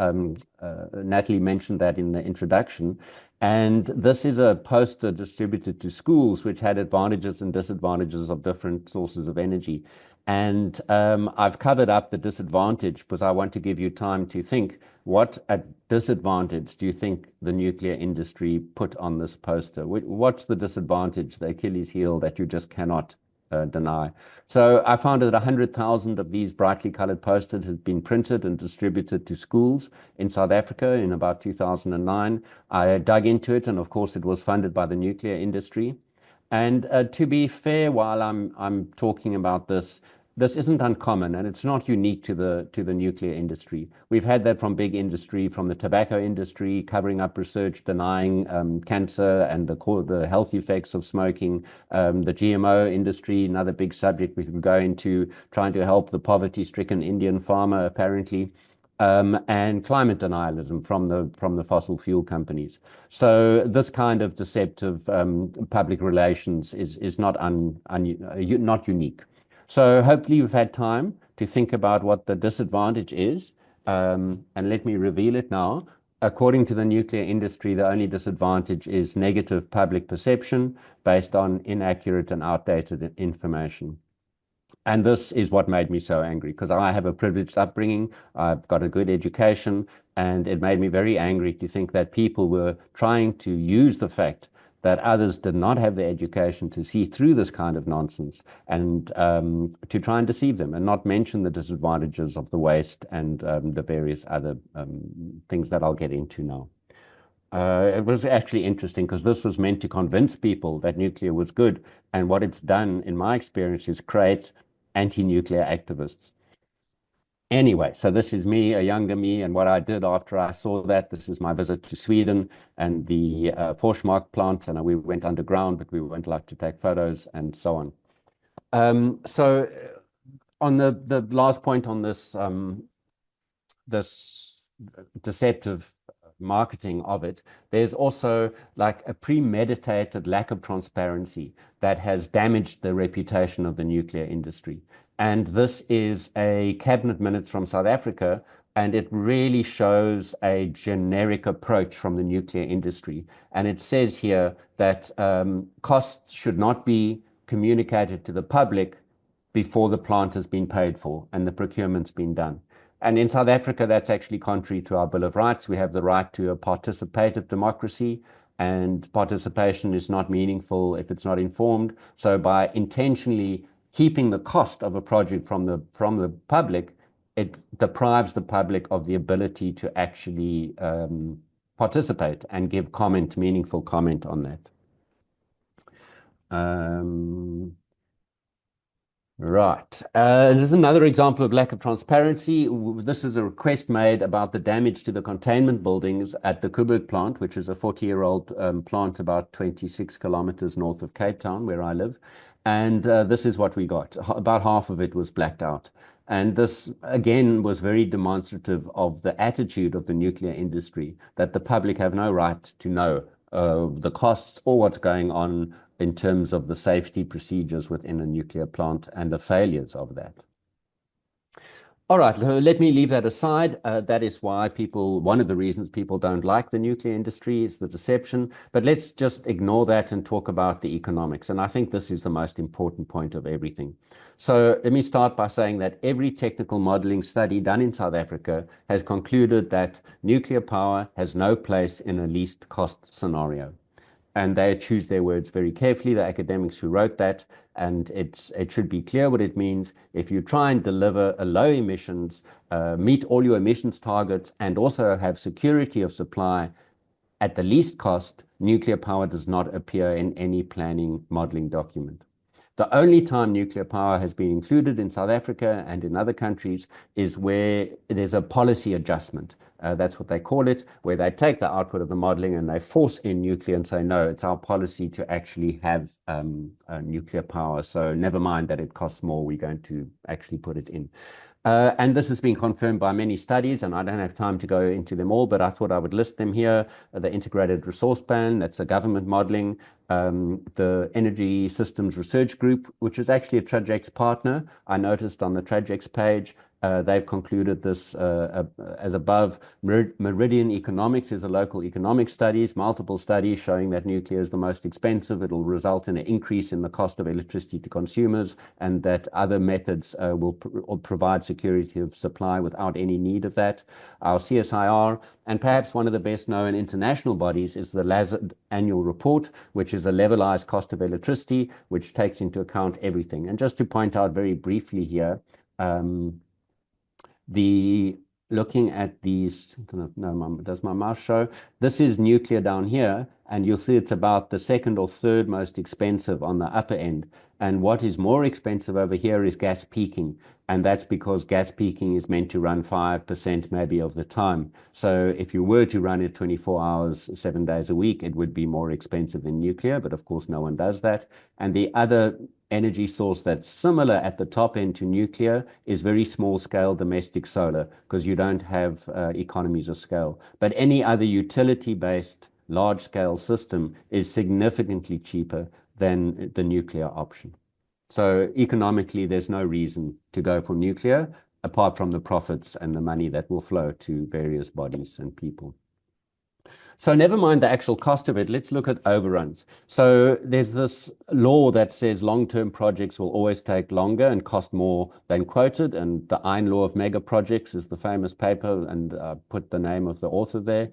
Nataly mentioned that in the introduction. And this is a poster distributed to schools which had advantages and disadvantages of different sources of energy. And I've covered up the disadvantage because I want to give you time to think, what disadvantage do you think the nuclear industry put on this poster? What's the disadvantage, the Achilles heel that you just cannot deny. So I found that 100,000 of these brightly colored posters had been printed and distributed to schools in South Africa in about 2009. I dug into it, and of course it was funded by the nuclear industry. And to be fair, while I'm talking about this, this isn't uncommon, and it's not unique to the nuclear industry. We've had that from big industry, from the tobacco industry, covering up research, denying cancer and the health effects of smoking. The GMO industry, another big subject we can go into, trying to help the poverty-stricken Indian farmer, apparently. And climate denialism from the fossil fuel companies. So this kind of deceptive public relations is not unique. So hopefully you've had time to think about what the disadvantage is, and let me reveal it now. According to the nuclear industry, the only disadvantage is negative public perception based on inaccurate and outdated information. And this is what made me so angry, because I have a privileged upbringing, I've got a good education, and it made me very angry to think that people were trying to use the fact that others did not have the education to see through this kind of nonsense and to try and deceive them and not mention the disadvantages of the waste and the various other things that I'll get into now. It was actually interesting because this was meant to convince people that nuclear was good, and what it's done, in my experience, is create anti-nuclear activists. Anyway, so this is me, a younger me, and what I did after I saw that. This is my visit to Sweden and the Forsmark plant, and we went underground, but we weren't allowed to take photos and so on. So on the last point on this, this deceptive marketing of it, there's also like a premeditated lack of transparency that has damaged the reputation of the nuclear industry. And this is a cabinet minutes from South Africa, and it really shows a generic approach from the nuclear industry. And it says here that costs should not be communicated to the public before the plant has been paid for and the procurement's been done. And in South Africa, that's actually contrary to our Bill of Rights. We have the right to a participative democracy, and participation is not meaningful if it's not informed. So by intentionally keeping the cost of a project from the public, it deprives the public of the ability to actually participate and give comment, meaningful comment on that. Right. There's another example of lack of transparency. This is a request made about the damage to the containment buildings at the Koeberg plant, which is a 40-year-old plant about 26 kilometers north of Cape Town, where I live. And this is what we got. About half of it was blacked out. And this, again, was very demonstrative of the attitude of the nuclear industry, that the public have no right to know the costs or what's going on in terms of the safety procedures within a nuclear plant and the failures of that. All right, let me leave that aside. That is why one of the reasons people don't like the nuclear industry is the deception. But let's just ignore that and talk about the economics. And I think this is the most important point of everything. So let me start by saying that every technical modeling study done in South Africa has concluded that nuclear power has no place in a least cost scenario. And they choose their words very carefully, the academics who wrote that, and it should be clear what it means. If you try and deliver a low emissions, meet all your emissions targets, and also have security of supply at the least cost, nuclear power does not appear in any planning modeling document. The only time nuclear power has been included in South Africa and in other countries is where there's a policy adjustment. That's what they call it, where they take the output of the modeling and they force in nuclear and say, no, it's our policy to actually have nuclear power. So never mind that it costs more, we're going to actually put it in. And this has been confirmed by many studies, and I don't have time to go into them all, but I thought I would list them here. The Integrated Resource Plan, that's a government modeling. The Energy Systems Research Group, which is actually a TRAJECTS partner, I noticed on the TRAJECTS page. They've concluded this as above. Meridian Economics is a local economic studies, multiple studies showing that nuclear is the most expensive. It'll result in an increase in the cost of electricity to consumers, and that other methods will provide security of supply without any need of that. Our CSIR, and perhaps one of the best known international bodies, is the LATAM annual report, which is a levelized cost of electricity, which takes into account everything. And just to point out very briefly here, looking at these, does my mouse show? This is nuclear down here, and you'll see it's about the second or third most expensive on the upper end. And what is more expensive over here is gas peaking. And that's because gas peaking is meant to run 5% maybe of the time. So if you were to run it 24 hours, 7 days a week, it would be more expensive than nuclear, but of course no one does that. And the other energy source that's similar at the top end to nuclear is very small scale domestic solar, because you don't have economies of scale. But any other utility-based large scale system is significantly cheaper than the nuclear option. So economically, there's no reason to go for nuclear apart from the profits and the money that will flow to various bodies and people. So never mind the actual cost of it, let's look at overruns. So there's this law that says long-term projects will always take longer and cost more than quoted, and the Ein law of mega projects is the famous paper, and put the name of the author there,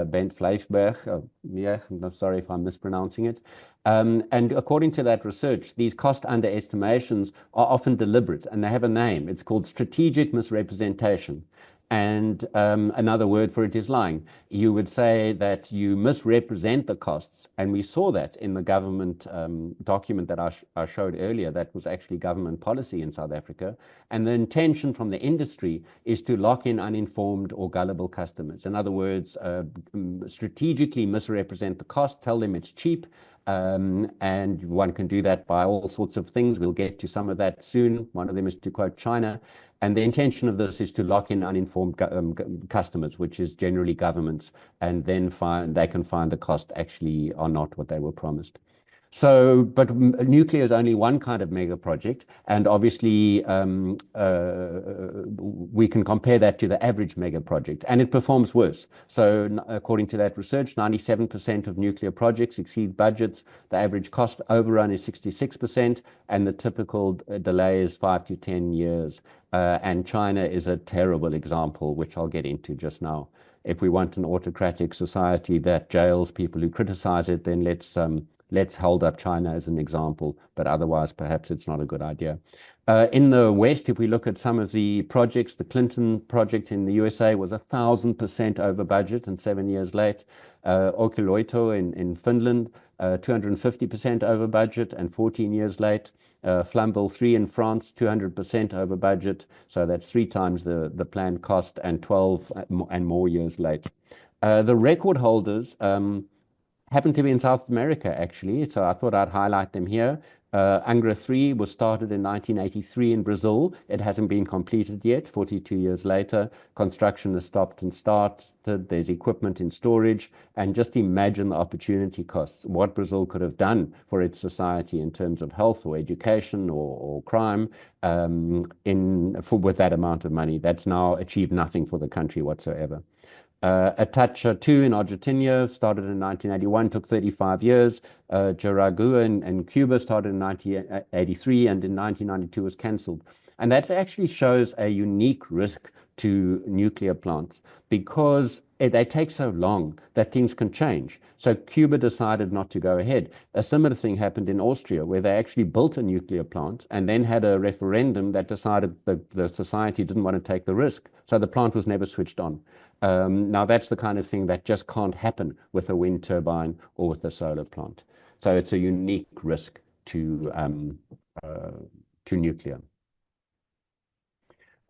Bent Fleifberg. I'm sorry if I'm mispronouncing it. And according to that research, these cost underestimations are often deliberate, and they have a name. It's called strategic misrepresentation. And another word for it is lying. You would say that you misrepresent the costs, and we saw that in the government document that I showed earlier. That was actually government policy in South Africa. And the intention from the industry is to lock in uninformed or gullible customers. In other words, strategically misrepresent the cost, tell them it's cheap, and one can do that by all sorts of things. We'll get to some of that soon. One of them is to quote China. And the intention of this is to lock in uninformed customers, which is generally governments, and then they can find the cost actually are not what they were promised. So, but nuclear is only one kind of mega project, and obviously we can compare that to the average mega project, and it performs worse. So according to that research, 97% of nuclear projects exceed budgets. The average cost overrun is 66%, and the typical delay is 5 to 10 years. And China is a terrible example, which I'll get into just now. If we want an autocratic society that jails people who criticize it, then let's hold up China as an example, but otherwise perhaps it's not a good idea. In the West, if we look at some of the projects, the Clinton project in the USA was 1,000% over budget and 7 years late. Olkiluoto in Finland, 250% over budget and 14 years late. Flamanville 3 in France, 200% over budget. So that's 3 times the planned cost and 12 and more years late. The record holders happen to be in South America, actually. So I thought I'd highlight them here. Angra 3 was started in 1983 in Brazil. It hasn't been completed yet, 42 years later. Construction has stopped and started. There's equipment in storage. And just imagine the opportunity costs, what Brazil could have done for its society in terms of health or education or crime with that amount of money. That's now achieved nothing for the country whatsoever. Atacha 2 in Argentina started in 1981, took 35 years. Jaragua in Cuba started in 1983 and in 1992 was cancelled. And that actually shows a unique risk to nuclear plants because they take so long that things can change. So Cuba decided not to go ahead. A similar thing happened in Austria, where they actually built a nuclear plant and then had a referendum that decided the society didn't want to take the risk. So the plant was never switched on. Now that's the kind of thing that just can't happen with a wind turbine or with a solar plant. So it's a unique risk to nuclear.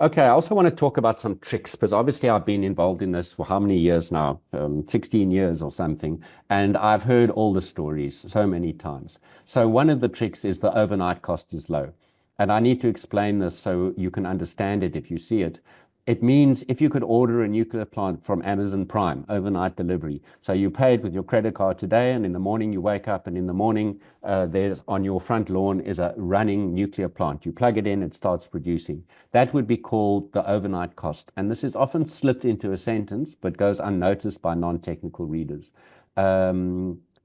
Okay, I also want to talk about some tricks, because obviously I've been involved in this for how many years now? 16 years or something. And I've heard all the stories so many times. So one of the tricks is the overnight cost is low. And I need to explain this so you can understand it if you see it. It means if you could order a nuclear plant from Amazon Prime, overnight delivery. So you pay it with your credit card today, and in the morning you wake up, and in the morning there's on your front lawn is a running nuclear plant. You plug it in, it starts producing. That would be called the overnight cost. And this is often slipped into a sentence, but goes unnoticed by non-technical readers.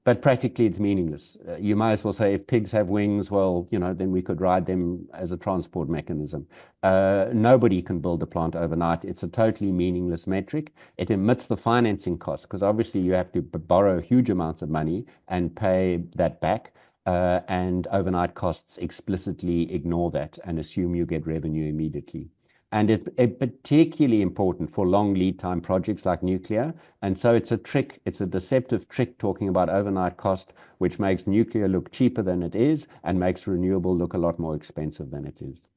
But practically it's meaningless. You might as well say if pigs have wings, well, you know, then we could ride them as a transport mechanism. Nobody can build a plant overnight. It's a totally meaningless metric. It omits the financing cost because obviously you have to borrow huge amounts of money and pay that back. And overnight costs explicitly ignore that and assume you get revenue immediately. And it's particularly important for long lead time projects like nuclear. And so it's a trick, it's a deceptive trick talking about overnight cost, which makes nuclear look cheaper than it is and makes renewable look a lot more expensive than it is.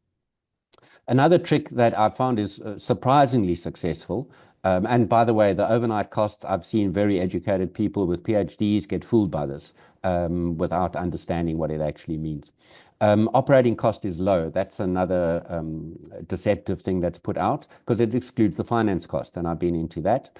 Another trick that I found is surprisingly successful. And by the way, the overnight costs, I've seen very educated people with PhDs get fooled by this without understanding what it actually means. Operating cost is low. That's another deceptive thing that's put out because it excludes the finance cost, and I've been into that.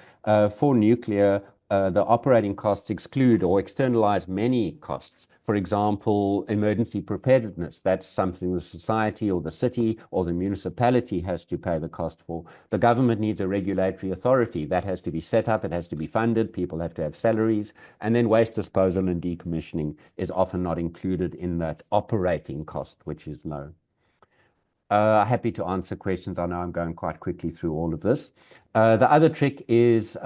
For nuclear, the operating costs exclude or externalize many costs. For example, emergency preparedness. That's something the society or the city or the municipality has to pay the cost for. The government needs a regulatory authority. That has to be set up. It has to be funded. People have to have salaries. And then waste disposal and decommissioning is often not included in that operating cost, which is low. Happy to answer questions. I know I'm going quite quickly through all of this. The other trick is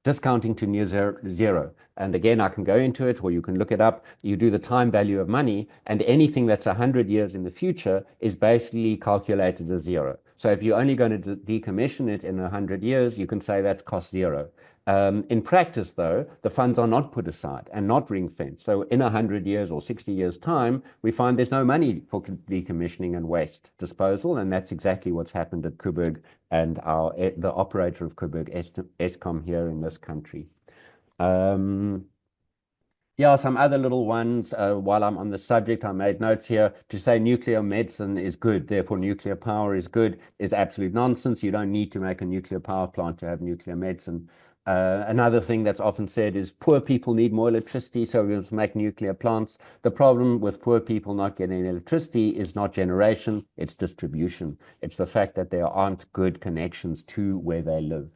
discounting to near zero. And again, I can go into it, or you can look it up. You do the time value of money, and anything that's 100 years in the future is basically calculated as zero. So if you're only going to decommission it in 100 years, you can say that costs zero. In practice, though, the funds are not put aside and not ring-fenced. So in 100 years or 60 years' time, we find there's no money for decommissioning and waste disposal, and that's exactly what's happened at Koeberg and the operator of Koeberg, Eskom, here in this country. Yeah, some other little ones. While I'm on the subject, I made notes here to say nuclear medicine is good, therefore nuclear power is good, is absolute nonsense. You don't need to make a nuclear power plant to have nuclear medicine. Another thing that's often said is poor people need more electricity, so we must make nuclear plants. The problem with poor people not getting electricity is not generation, it's distribution. It's the fact that there aren't good connections to where they live.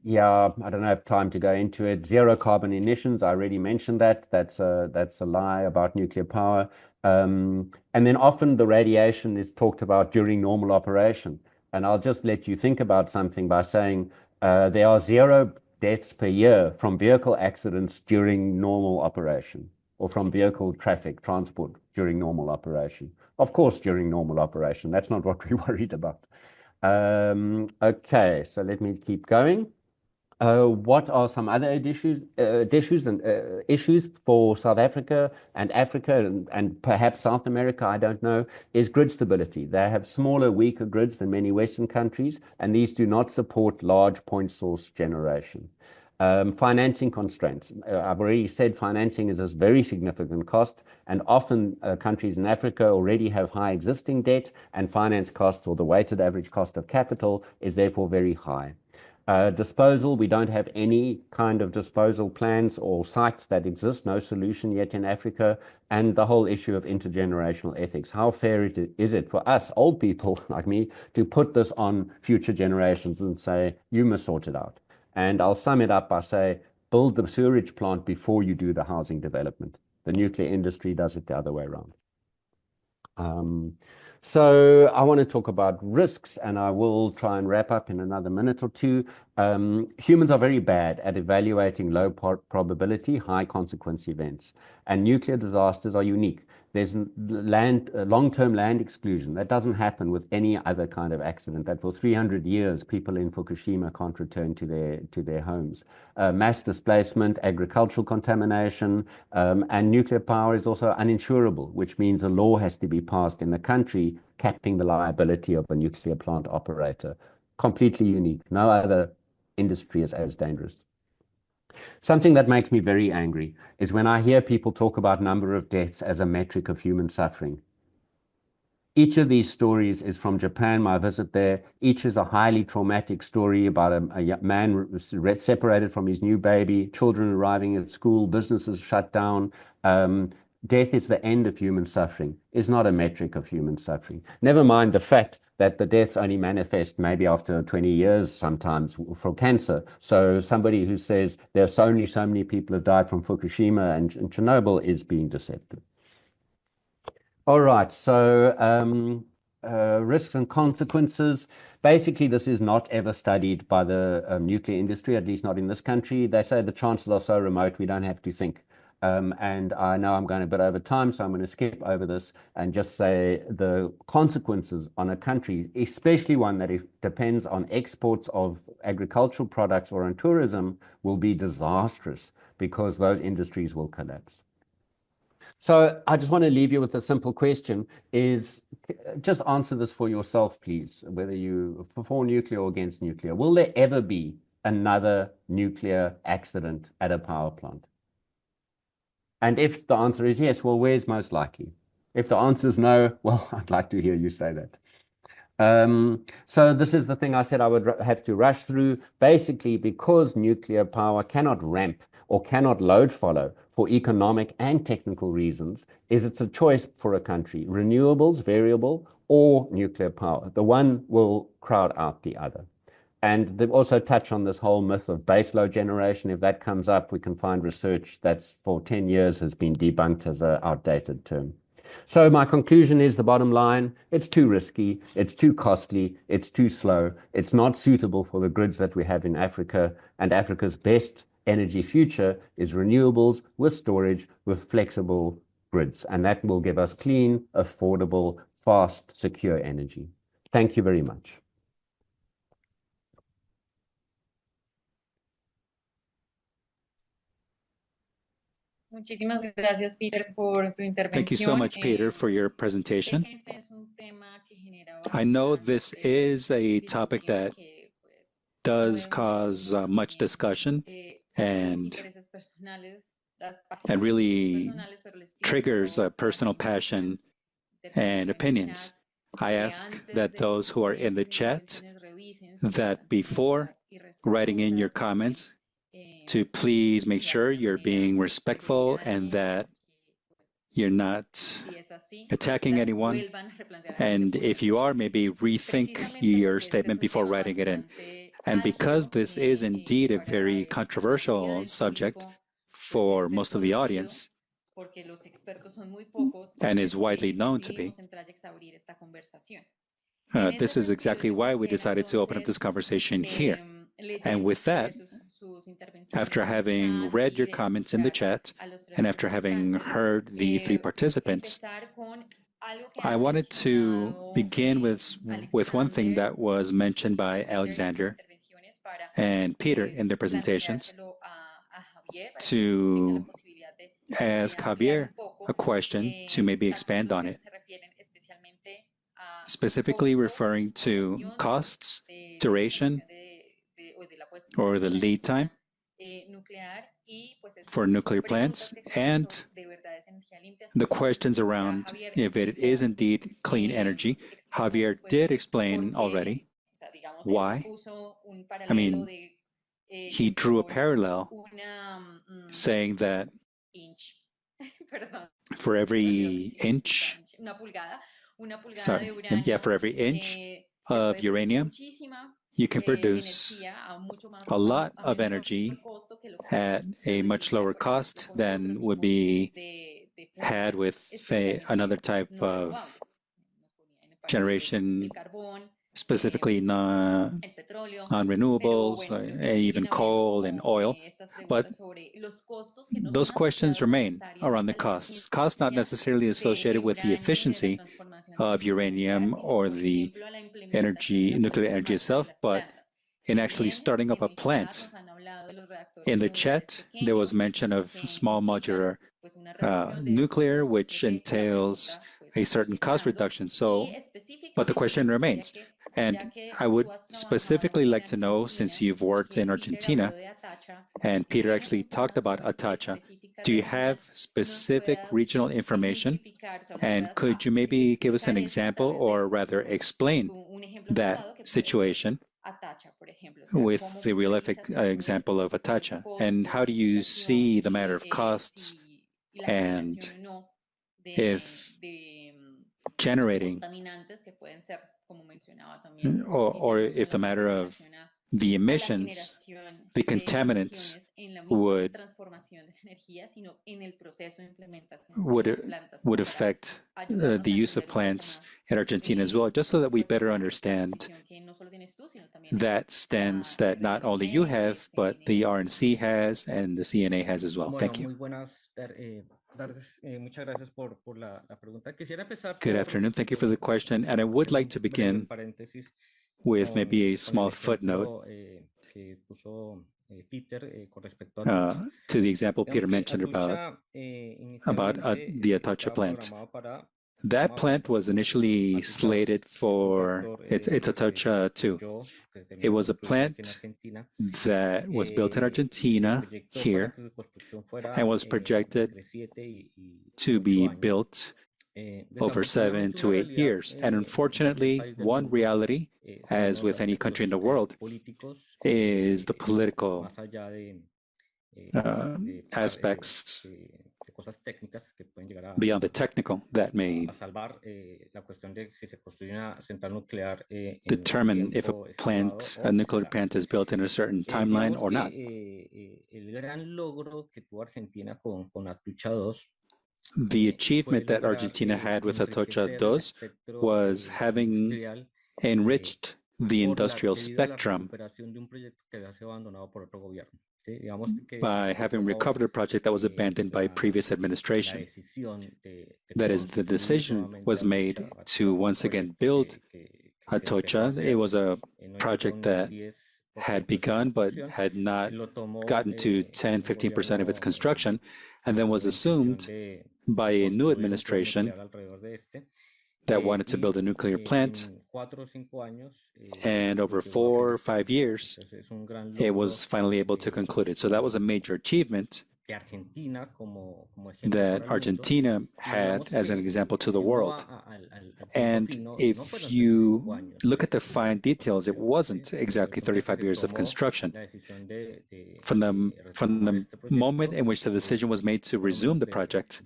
Yeah, I don't have time to go into it. Zero carbon emissions, I already mentioned that. That's a lie about nuclear power. And then often the radiation is talked about during normal operation. And I'll just let you think about something by saying there are 0 deaths per year from vehicle accidents during normal operation, or from vehicle traffic transport during normal operation. Of course, during normal operation. That's not what we're worried about. Okay, so let me keep going. What are some other issues for South Africa and perhaps South America, I don't know, is grid stability. They have smaller, weaker grids than many Western countries, and these do not support large point source generation. Financing constraints. I've already said financing is a very significant cost, and often countries in Africa already have high existing debt, and finance costs, or the weighted average cost of capital, is therefore very high. Disposal, we don't have any kind of disposal plans or sites that exist, no solution yet in Africa, and the whole issue of intergenerational ethics. How fair is it for us, old people like me, to put this on future generations and say, you must sort it out? And I'll sum it up by saying, build the sewerage plant before you do the housing development. The nuclear industry does it the other way around. So I want to talk about risks, and I will try and wrap up in another minute or two. Humans are very bad at evaluating low probability, high consequence events, and nuclear disasters are unique. There's long-term land exclusion. That doesn't happen with any other kind of accident, that for 300 years, people in Fukushima can't return to their homes. Mass displacement, agricultural contamination, and nuclear power is also uninsurable, which means a law has to be passed in the country capping the liability of a nuclear plant operator. Completely unique. No other industry is as dangerous. Something that makes me very angry is when I hear people talk about number of deaths as a metric of human suffering. Each of these stories is from Japan, my visit there. Each is a highly traumatic story about a man separated from his new baby, children arriving at school, businesses shut down. Death is the end of human suffering, is not a metric of human suffering. Never mind the fact that the deaths only manifest maybe after 20 years sometimes for cancer. So somebody who says there's only so many people have died from Fukushima and Chernobyl is being deceptive. All right, so risks and consequences. Basically, this is not ever studied by the nuclear industry, at least not in this country. They say the chances are so remote, we don't have to think. And I know I'm going a bit over time, so I'm going to skip over this and just say the consequences on a country, especially one that depends on exports of agricultural products or on tourism, will be disastrous because those industries will collapse. So I just want to leave you with a simple question, is just answer this for yourself, please, whether you are for nuclear or against nuclear. Will there ever be another nuclear accident at a power plant? And if the answer is yes, well, where's most likely? If the answer is no, well, I'd like to hear you say that. So this is the thing I said I would have to rush through. Basically, because nuclear power cannot ramp or cannot load follow for economic and technical reasons, it's a choice for a country, renewables, variable, or nuclear power. The one will crowd out the other. And they've also touched on this whole myth of baseload generation. If that comes up, we can find research that's for 10 years has been debunked as an outdated term. So my conclusion is the bottom line, it's too risky, it's too costly, it's too slow, it's not suitable for the grids that we have in Africa, and Africa's best energy future is renewables with storage, with flexible grids, and that will give us clean, affordable, fast, secure energy. Thank you very much. Muchísimas gracias, Peter, por tu intervención. Thank you so much, Peter, for your presentation. I know this is a topic that does cause much discussion and really triggers personal passion and opinions. I ask that those who are in the chat, that before writing in your comments, to please make sure you're being respectful and that you're not attacking anyone. And if you are, maybe rethink your statement before writing it in. And because this is indeed a very controversial subject for most of the audience, and is widely known to be, this is exactly why we decided to open up this conversation here. And with that, after having read your comments in the chat, and after having heard the three participants, I wanted to begin with one thing that was mentioned by Alexander and Peter in their presentations, to ask Javier a question to maybe expand on it, specifically referring to costs, duration, or the lead time for nuclear plants, and the questions around if it is indeed clean energy. Javier did explain already why. I mean, he drew a parallel saying that for every inch, for every inch of uranium, you can produce a lot of energy at a much lower cost than would be had with, say, another type of generation, specifically non-renewables, even coal and oil. But those questions remain around the costs. Costs not necessarily associated with the efficiency of uranium or the nuclear energy itself, but in actually starting up a plant. In the chat, there was mention of small modular nuclear, which entails a certain cost reduction. But the question remains, and I would specifically like to know, since you've worked in Argentina, and Peter actually talked about Atacha, Do you have specific regional information? And could you maybe give us an example, or rather explain that situation with the real life example of Atacha? And how do you see the matter of costs and if generating, or if the matter of the emissions, the contaminants would affect the use of plants in Argentina as well, just so that we better understand that stance that not only you have, but the RNC has and the CNA has as well. Thank you. Good afternoon. Thank you for the question. And I would like to begin with maybe a small footnote to the example Peter mentioned about the Atacha plant. That plant was initially slated for, it's Atacha 2. It was a plant that was built in Argentina here and was projected to be built over 7 to 8 years. And unfortunately, one reality, as with any country in the world, is the political aspects beyond the technical that may determine if a nuclear plant is built in a certain timeline or not. The achievement that Argentina had with Atocha 2 was having enriched the industrial spectrum by having recovered a project that was abandoned by previous administration. That is, the decision was made to once again build Atocha. It was a project that had begun but had not gotten to 10-15% of its construction, and then was assumed by a new administration that wanted to build a nuclear plant, and over 4 or 5 years, it was finally able to conclude it. So that was a major achievement that Argentina had as an example to the world. And if you look at the fine details, it wasn't exactly 35 years of construction. From the moment in which the decision was made to resume the project,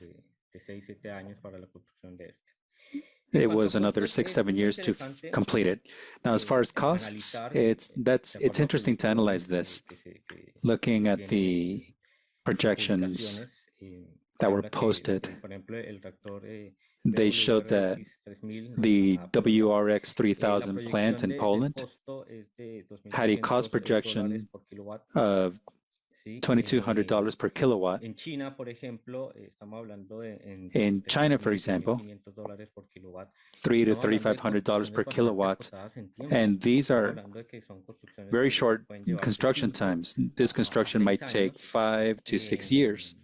it was another 6-7 years to complete it. Now, as far as costs, it's interesting to analyze this, looking at the projections that were posted. They showed that the WRX 3000 plant in Poland had a cost projection of $2,200 per kilowatt. In China, for example, $300 to $3,500 per kilowatt. And these are very short construction times. This construction might take 5 to 6 years.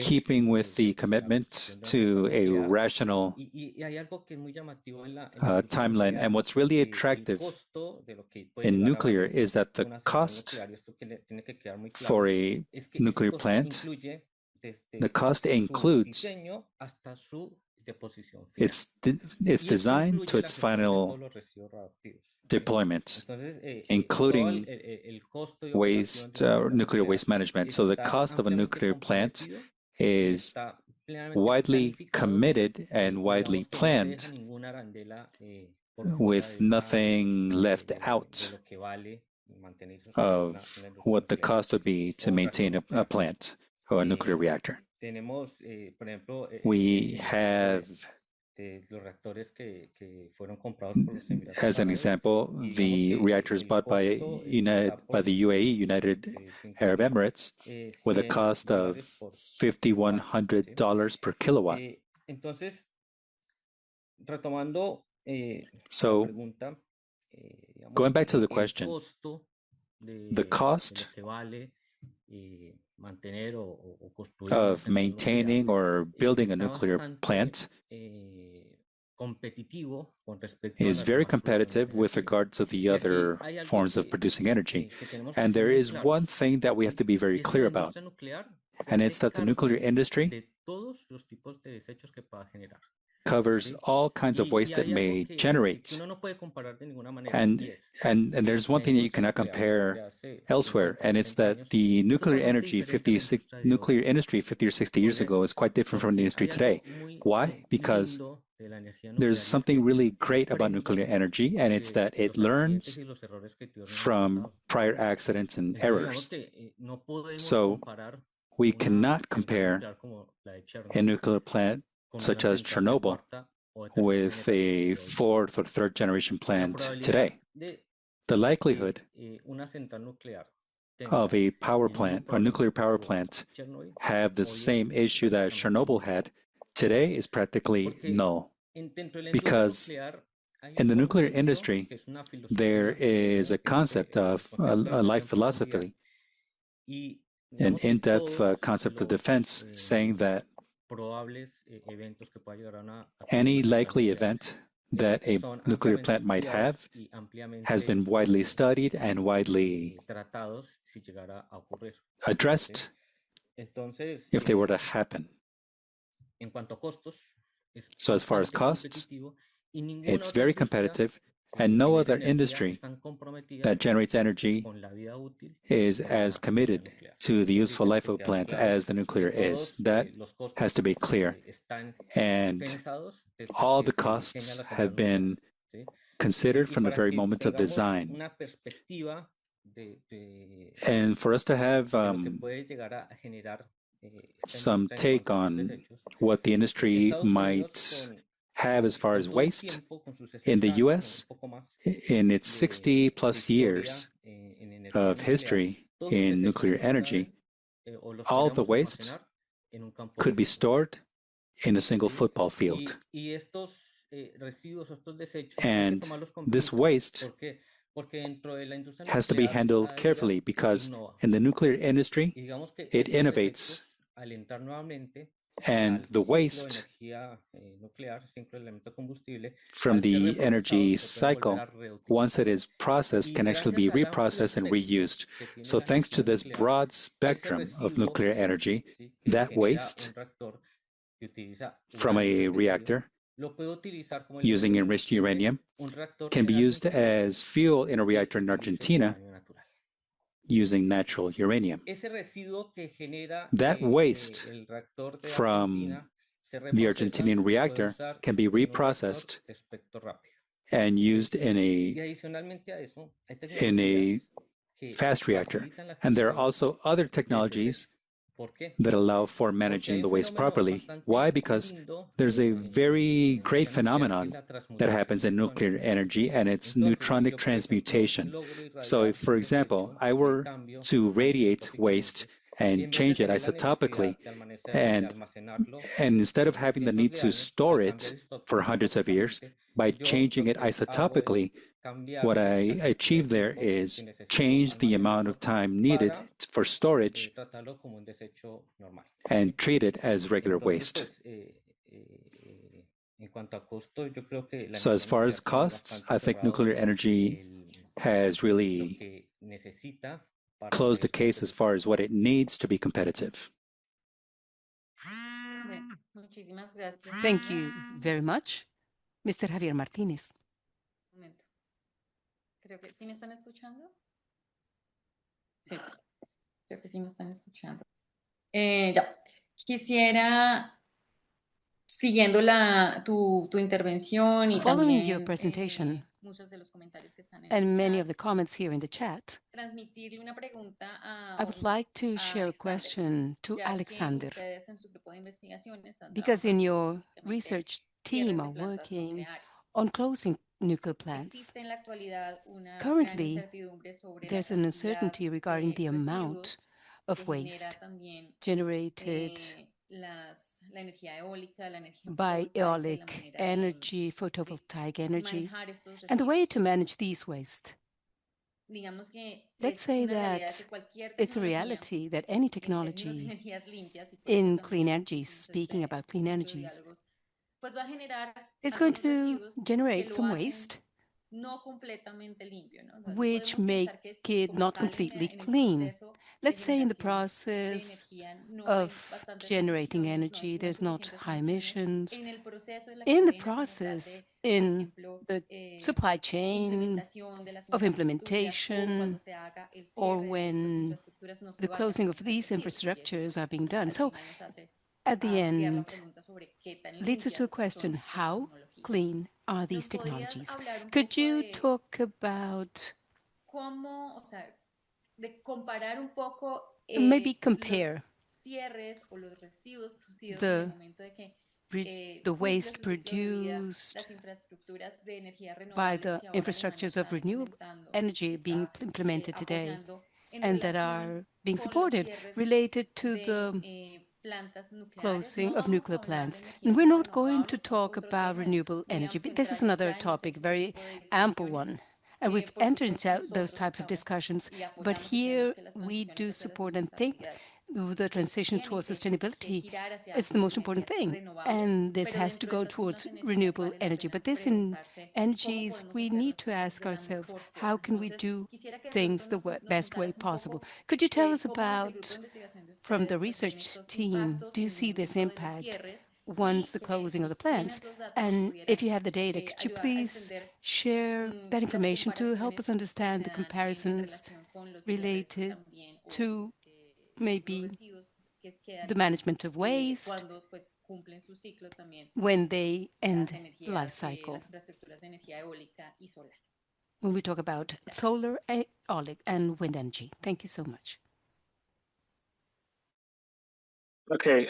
Keeping with the commitment to a rational timeline. And what's really attractive in nuclear is that the cost for a nuclear plant, the cost includes its design to its final deployment, including waste, nuclear waste management. So the cost of a nuclear plant is widely committed and widely planned, with nothing left out of what the cost would be to maintain a plant or a nuclear reactor. We have, as an example, the reactors bought by the UAE, United Arab Emirates, with a cost of $5,100 per kilowatt. So, going back to the question, the cost of maintaining or building a nuclear plant is very competitive with regard to the other forms of producing energy. And there is one thing that we have to be very clear about, and it's that the nuclear industry covers all kinds of waste that may generate. And there's one thing that you cannot compare elsewhere, and it's that the nuclear industry 50 or 60 years ago is quite different from the industry today. Why? Because there's something really great about nuclear energy, and it's that it learns from prior accidents and errors. So we cannot compare a nuclear plant such as Chernobyl with a fourth or third generation plant today. The likelihood of a power plant or nuclear power plant have the same issue that Chernobyl had today is practically null, because in the nuclear industry there is a concept of a life philosophy, an in-depth concept of defense, saying that any likely event that a nuclear plant might have has been widely studied and widely addressed if they were to happen. So as far as costs, it's very competitive, and no other industry that generates energy is as committed to the useful life of a plant as the nuclear is. That has to be clear. And all the costs have been considered from the very moment of design. And for us to have some take on what the industry might have as far as waste in the US, in its 60 plus years of history in nuclear energy, all the waste could be stored in a single football field. And this waste has to be handled carefully, because in the nuclear industry, it innovates, and the waste from the energy cycle, once it is processed, can actually be reprocessed and reused. So thanks to this broad spectrum of nuclear energy, that waste from a reactor using enriched uranium can be used as fuel in a reactor in Argentina using natural uranium. That waste from the Argentinian reactor can be reprocessed and used in a fast reactor. And there are also other technologies that allow for managing the waste properly. Why? Because there's a very great phenomenon that happens in nuclear energy, and it's neutronic transmutation. So if, for example, I were to radiate waste and change it isotopically, and instead of having the need to store it for hundreds of years, by changing it isotopically, what I achieve there is change the amount of time needed for storage and treat it as regular waste. So as far as costs, I think nuclear energy has really closed the case as far as what it needs to be competitive. Thank you very much. Mr. Javier Martínez. Creo que sí me están escuchando. Sí, creo que sí me están escuchando. Ya, quisiera, siguiendo tu intervención y following your también presentation muchos de los comentarios que están en and el many chat, of the comments here in the chat, transmitirle una pregunta I would like to share a question to ya que Alexander, ustedes en su grupo de investigaciones han because in trabajado your específicamente research cierres team de are plantas working nucleares. on closing nuclear plants. Existe en la actualidad una gran Currently, incertidumbre sobre la there's an cantidad uncertainty regarding the de amount residuos of que genera waste también generated la energía eólica, la energía by fotovoltaica y la eolic manera energy, photovoltaic de energy, manejar estos and the way residuos. to manage these waste. Digamos que Let's es say una realidad that que cualquier it's a tecnología reality that any en términos de technology energías limpias, y por eso in también clean energies, hicimos speaking about clean estos energies, diálogos, it's going to generate some waste which make it not completely clean. Let's say in the process of generating energy, there's not high emissions. In the process, in the supply chain of implementation, or when the closing of these infrastructures are being done. So at the end, leads us to a question, how clean are these technologies? Could you talk about, maybe compare the waste produced by the infrastructures of renewable energy being implemented today and that are being supported related to the closing of nuclear plants. And we're not going to talk about renewable energy, but this is another topic, very ample one. And we've entered into those types of discussions, but here we do support and think the transition towards sustainability is the most important thing. And this has to go towards renewable energy. But this in energies, we need to ask ourselves, how can we do things the best way possible? Could you tell us about, from the research team, do you see this impact once the closing of the plants? And if you have the data, could you please share that information to help us understand the comparisons related to maybe the management of waste when they end life cycle? When we talk about solar, eolic, and wind energy. Thank you so much. Okay,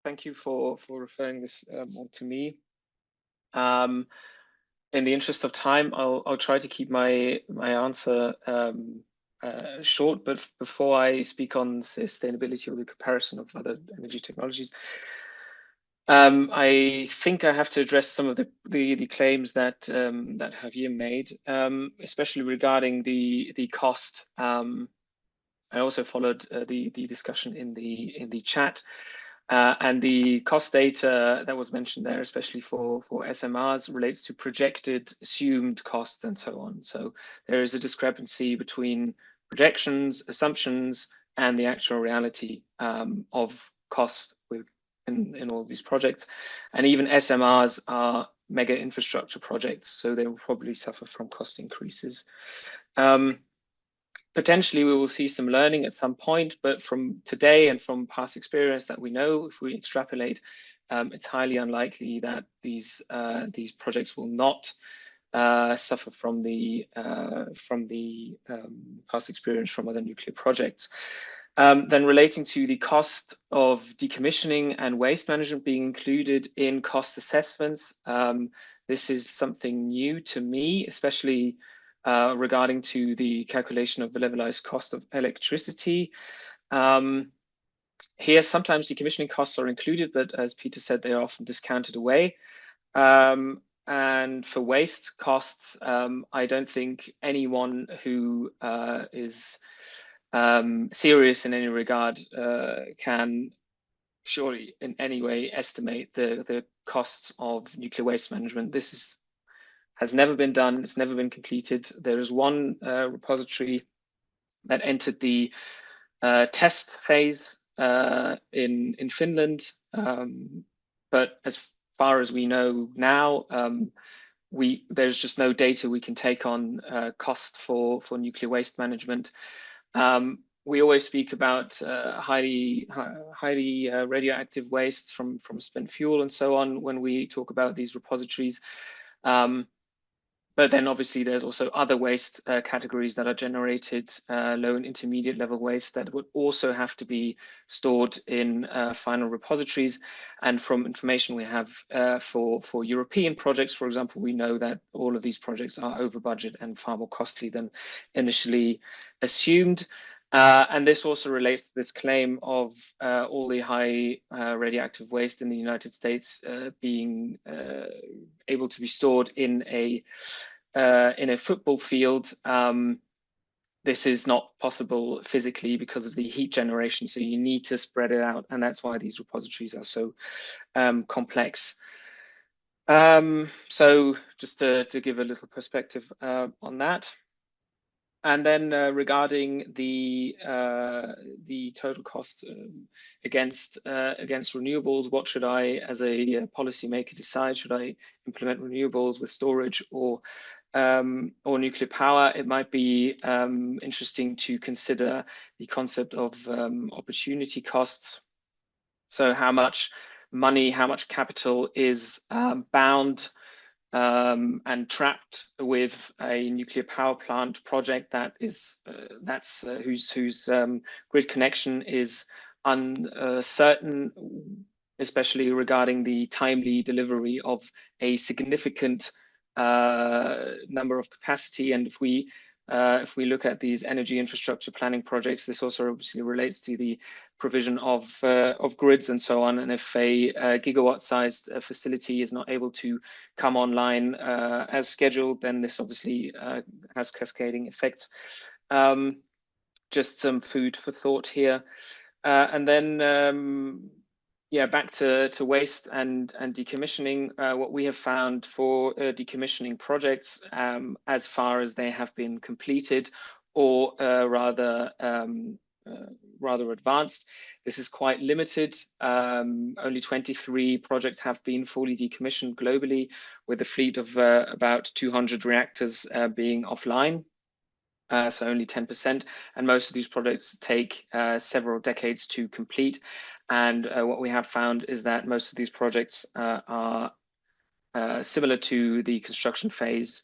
thank you for referring this more to me. In the interest of time, I'll try to keep my answer short, but before I speak on sustainability or the comparison of other energy technologies, I think I have to address some of the claims that that Javier made, especially regarding the cost. I also followed the discussion in the chat, and the cost data that was mentioned there, especially for SMRs, relates to projected assumed costs and so on. So there is a discrepancy between projections, assumptions, and the actual reality of cost in all of these projects. And even SMRs are mega infrastructure projects, so they will probably suffer from cost increases. Potentially, we will see some learning at some point, but from today and from past experience that we know, if we extrapolate, it's highly unlikely that these projects will not suffer from the past experience from other nuclear projects. Then relating to the cost of decommissioning and waste management being included in cost assessments, this is something new to me, especially regarding to the calculation of the levelized cost of electricity. Here, sometimes decommissioning costs are included, but as Peter said, they are often discounted away. And for waste costs, I don't think anyone who is serious in any regard can surely in any way estimate the costs of nuclear waste management. This has never been done. It's never been completed. There is one repository that entered the test phase in Finland, but as far as we know now, there's just no data we can take on cost for nuclear waste management. We always speak about highly radioactive wastes from spent fuel and so on when we talk about these repositories. But then obviously there's also other waste categories that are generated, low and intermediate level waste that would also have to be stored in final repositories. And from information we have for European projects, for example, we know that all of these projects are over budget and far more costly than initially assumed. And this also relates to this claim of all the high radioactive waste in the United States being able to be stored in a football field. this is not possible physically because of the heat generation. So you need to spread it out. And that's why these repositories are so complex. So just to give a little perspective on that. And then regarding the total cost against renewables, what should I, as a policymaker, decide? Should I implement renewables with storage or nuclear power? It might be interesting to consider the concept of opportunity costs. So how much money, how much capital is bound and trapped with a nuclear power plant project that is whose grid connection is uncertain, especially regarding the timely delivery of a significant number of capacity. And if we look at these energy infrastructure planning projects, this also obviously relates to the provision of grids and so on. And if a gigawatt-sized facility is not able to come online as scheduled, then this obviously has cascading effects. Just some food for thought here. And then, yeah, back to waste and decommissioning. What we have found for decommissioning projects, as far as they have been completed, or rather advanced, this is quite limited. Only 23 projects have been fully decommissioned globally, with a fleet of about 200 reactors being offline. So only 10%, and most of these projects take several decades to complete. And what we have found is that most of these projects are similar to the construction phase,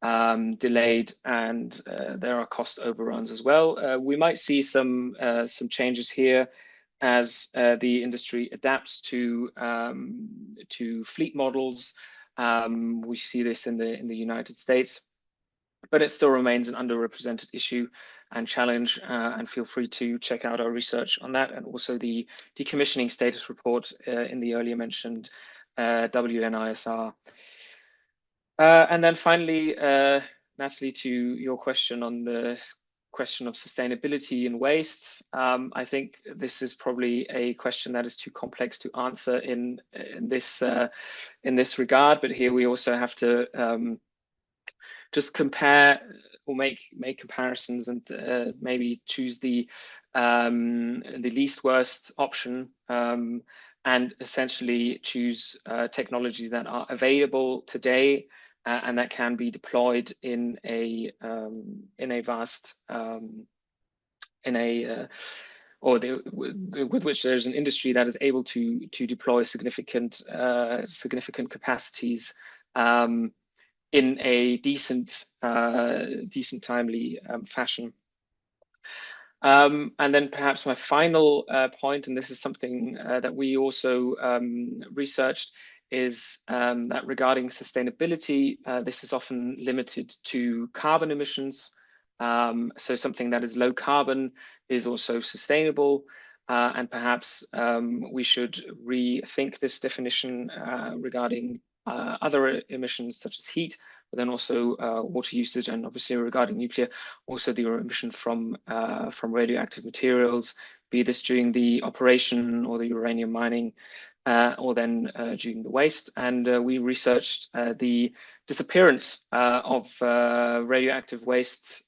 delayed, and there are cost overruns as well. We might see some changes here as the industry adapts to fleet models. We see this in the United States. But it still remains an underrepresented issue and challenge, and feel free to check out our research on that, and also the decommissioning status report in the earlier mentioned WNISR. And then finally, Nataly, to your question on the question of sustainability and wastes, I think this is probably a question that is too complex to answer in this regard. But here we also have to just compare or make comparisons, and maybe choose the least worst option, and essentially choose technologies that are available today and that can be deployed in a vast with which there's an industry that is able to deploy significant capacities in a decent timely fashion. And then perhaps my final point, and this is something that we also researched, is that regarding sustainability, this is often limited to carbon emissions. So something that is low carbon is also sustainable. And perhaps we should rethink this definition regarding other emissions such as heat, but then also water usage, and obviously regarding nuclear, also the emission from radioactive materials, be this during the operation or the uranium mining, or then during the waste. And we researched the disappearance of radioactive waste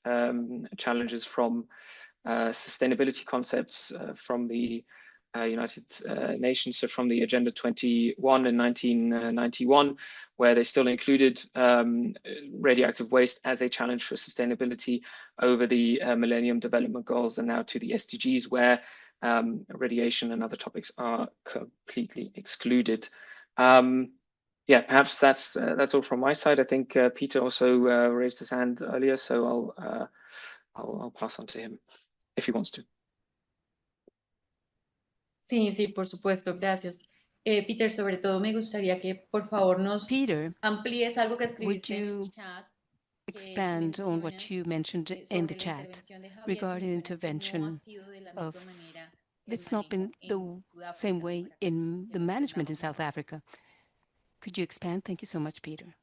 challenges from sustainability concepts from the United Nations, so from the Agenda 21 in 1991, where they still included radioactive waste as a challenge for sustainability over the Millennium Development Goals, and now to the SDGs, where radiation and other topics are completely excluded. Yeah, perhaps that's all from my side. I think Peter also raised his hand earlier, so I'll pass on to him if he wants to. Sí, sí, por supuesto, gracias. Peter, sobre todo me gustaría que por favor nos amplíes algo que escribiste en el chat. Expand on what you mentioned in the chat regarding intervention of, it's not been the same way in the management in South Africa. Could you expand? Thank you so much, Peter.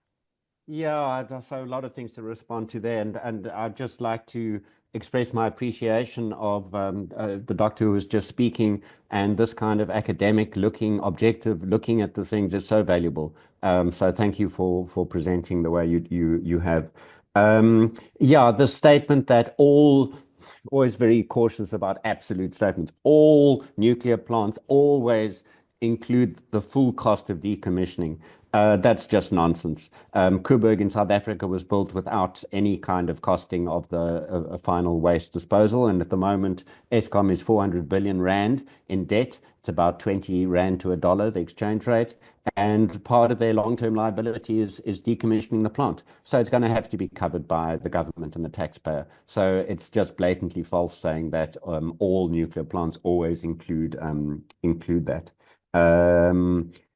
Yeah, so a lot of things to respond to there, and I'd just like to express my appreciation of the doctor who was just speaking, and this kind of academic looking, objective looking at the things is so valuable. So thank you for presenting the way you have. Yeah, the statement that always very cautious about absolute statements. All nuclear plants always include the full cost of decommissioning. That's just nonsense. Koeberg in South Africa was built without any kind of costing of the final waste disposal. And at the moment, Eskom is 400 billion rand in debt. It's about 20 rand to a dollar, the exchange rate. And part of their long-term liability is decommissioning the plant. So it's going to have to be covered by the government and the taxpayer. So it's just blatantly false saying that all nuclear plants always include that.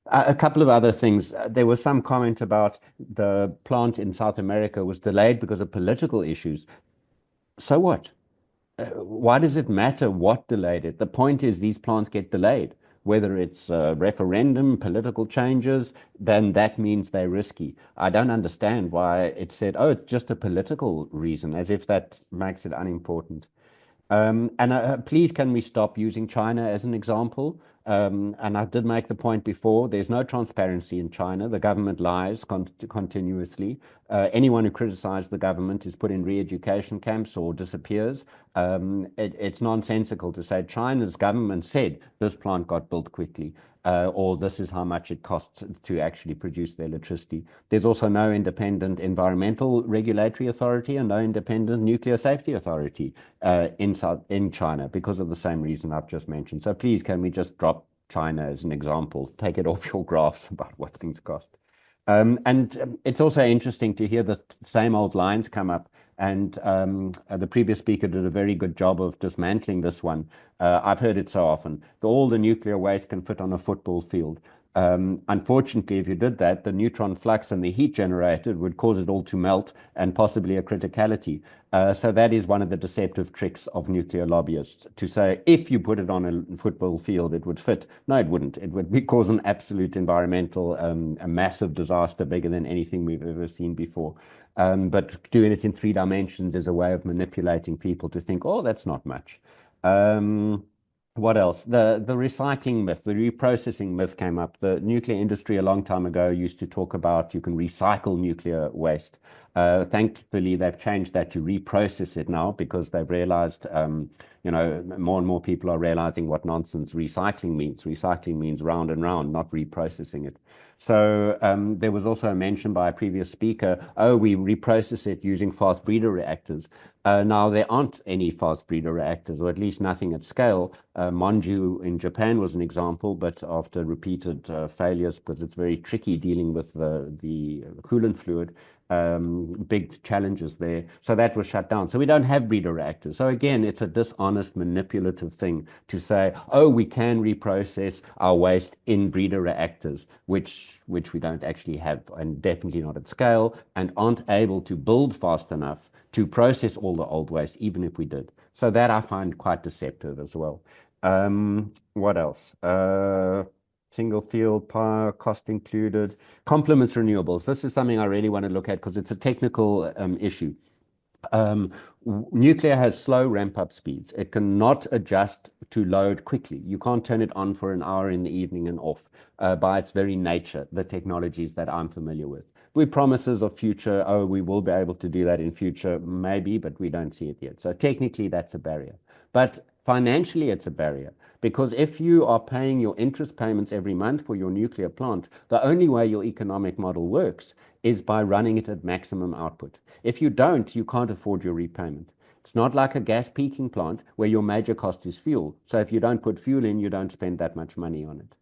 A couple of other things. There was some comment about the plant in South America was delayed because of political issues. So what? Why does it matter what delayed it? The point is these plants get delayed. Whether it's a referendum, political changes, then that means they're risky. I don't understand why it said, oh, it's just a political reason, as if that makes it unimportant. Please, can we stop using China as an example? And I did make the point before, there's no transparency in China. The government lies continuously. Anyone who criticizes the government is put in re-education camps or disappears. It's nonsensical to say China's government said this plant got built quickly. Or this is how much it costs to actually produce the electricity. There's also no independent environmental regulatory authority and no independent nuclear safety authority in China because of the same reason I've just mentioned. So please, can we just drop China as an example? Take it off your graphs about what things cost. It's also interesting to hear the same old lines come up. And the previous speaker did a very good job of dismantling this one. I've heard it so often. All the nuclear waste can fit on a football field. Unfortunately, if you did that, the neutron flux and the heat generated would cause it all to melt and possibly a criticality. So that is one of the deceptive tricks of nuclear lobbyists, to say, if you put it on a football field, it would fit. No, it wouldn't. It would cause an absolute environmental, a massive disaster bigger than anything we've ever seen before. But doing it in 3 dimensions is a way of manipulating people to think, oh, that's not much. What else? The recycling myth, the reprocessing myth came up. The nuclear industry a long time ago used to talk about you can recycle nuclear waste. Thankfully, they've changed that to reprocess it now because they've realized, more and more people are realizing what nonsense recycling means. Recycling means round and round, not reprocessing it. So there was also a mention by a previous speaker, we reprocess it using fast breeder reactors. Now, there aren't any fast breeder reactors, or at least nothing at scale. Monju in Japan was an example, but after repeated failures, because it's very tricky dealing with the coolant fluid, big challenges there. So that was shut down. So we don't have breeder reactors. So again, it's a dishonest, manipulative thing to say, we can reprocess our waste in breeder reactors, which we don't actually have, and definitely not at scale, and aren't able to build fast enough to process all the old waste, even if we did. So that I find quite deceptive as well. What else? Single field power, cost included, complements renewables. This is something I really want to look at because it's a technical issue. Nuclear has slow ramp-up speeds. It cannot adjust to load quickly. You can't turn it on for an hour in the evening and off by its very nature, the technologies that I'm familiar with. With promises of future, we will be able to do that in future, maybe, but we don't see it yet. So technically, that's a barrier. But financially, it's a barrier. Because if you are paying your interest payments every month for your nuclear plant, the only way your economic model works is by running it at maximum output. If you don't, you can't afford your repayment. It's not like a gas peaking plant where your major cost is fuel. So if you don't put fuel in, you don't spend that much money on it.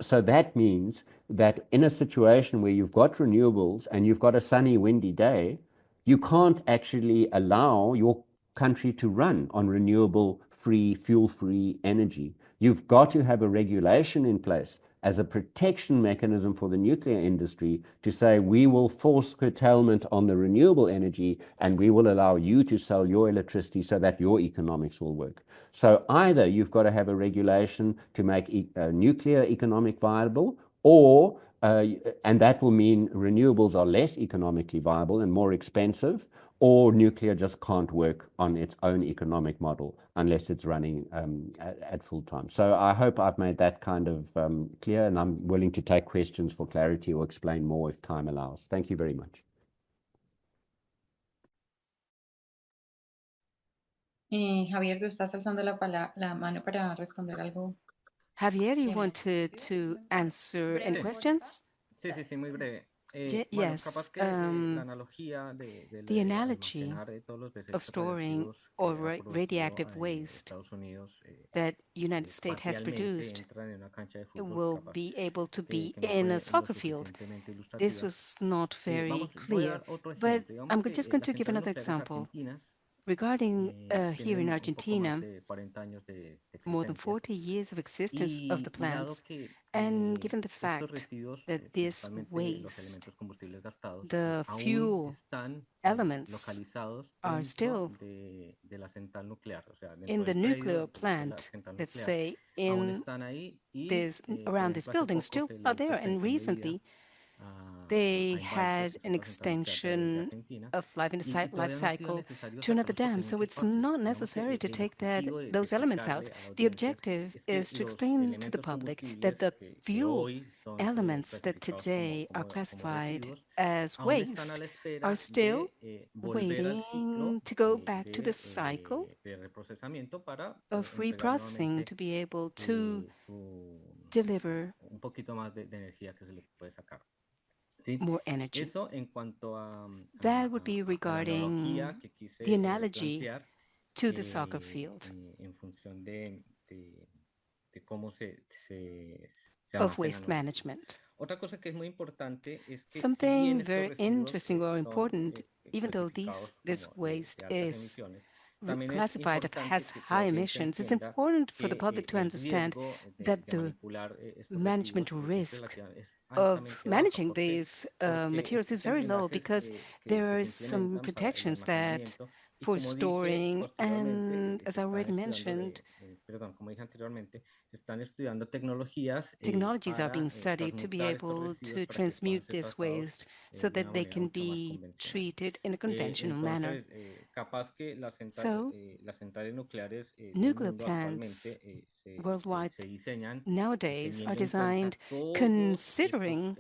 So that means that in a situation where you've got renewables and you've got a sunny, windy day, you can't actually allow your country to run on renewable, free, fuel-free energy. You've got to have a regulation in place as a protection mechanism for the nuclear industry to say we will force curtailment on the renewable energy and we will allow you to sell your electricity so that your economics will work. So either you've got to have a regulation to make nuclear economic viable, or and that will mean renewables are less economically viable and more expensive, or nuclear just can't work on its own economic model unless it's running at full time. So I hope I've made that kind of clear, and I'm willing to take questions for clarity or explain more if time allows. Thank you very much. Javier, tú estás alzando la mano para responder algo. Javier, you wanted to answer any questions? Sí, sí, sí, muy breve. Bueno, yes, the analogy of storing or radioactive waste that United States has produced will be able to be in a soccer field. This was not very clear, but I'm just going to give another example. Regarding here in Argentina, more than 40 years of existence of the plants, and given the fact that this waste, the fuel elements are still in the nuclear plant, let's say, in this, around this building, still are there. And recently, they had an extension of life cycle to another dam. So it's not necessary to take those elements out. The objective is to explain to the public that the fuel elements that today are classified as waste are still waiting to go back to the cycle of reprocessing to be able to deliver more energy. That would be regarding the analogy to the soccer field of waste management. Something very interesting or important, even though this waste is classified as high emissions, it's important for the public to understand that the management risk of managing these materials is very low, because there are some protections that for storing, and as I already mentioned, technologies are being studied to be able to transmute this waste so that they can be treated in a conventional manner. So, nuclear plants worldwide nowadays are designed considering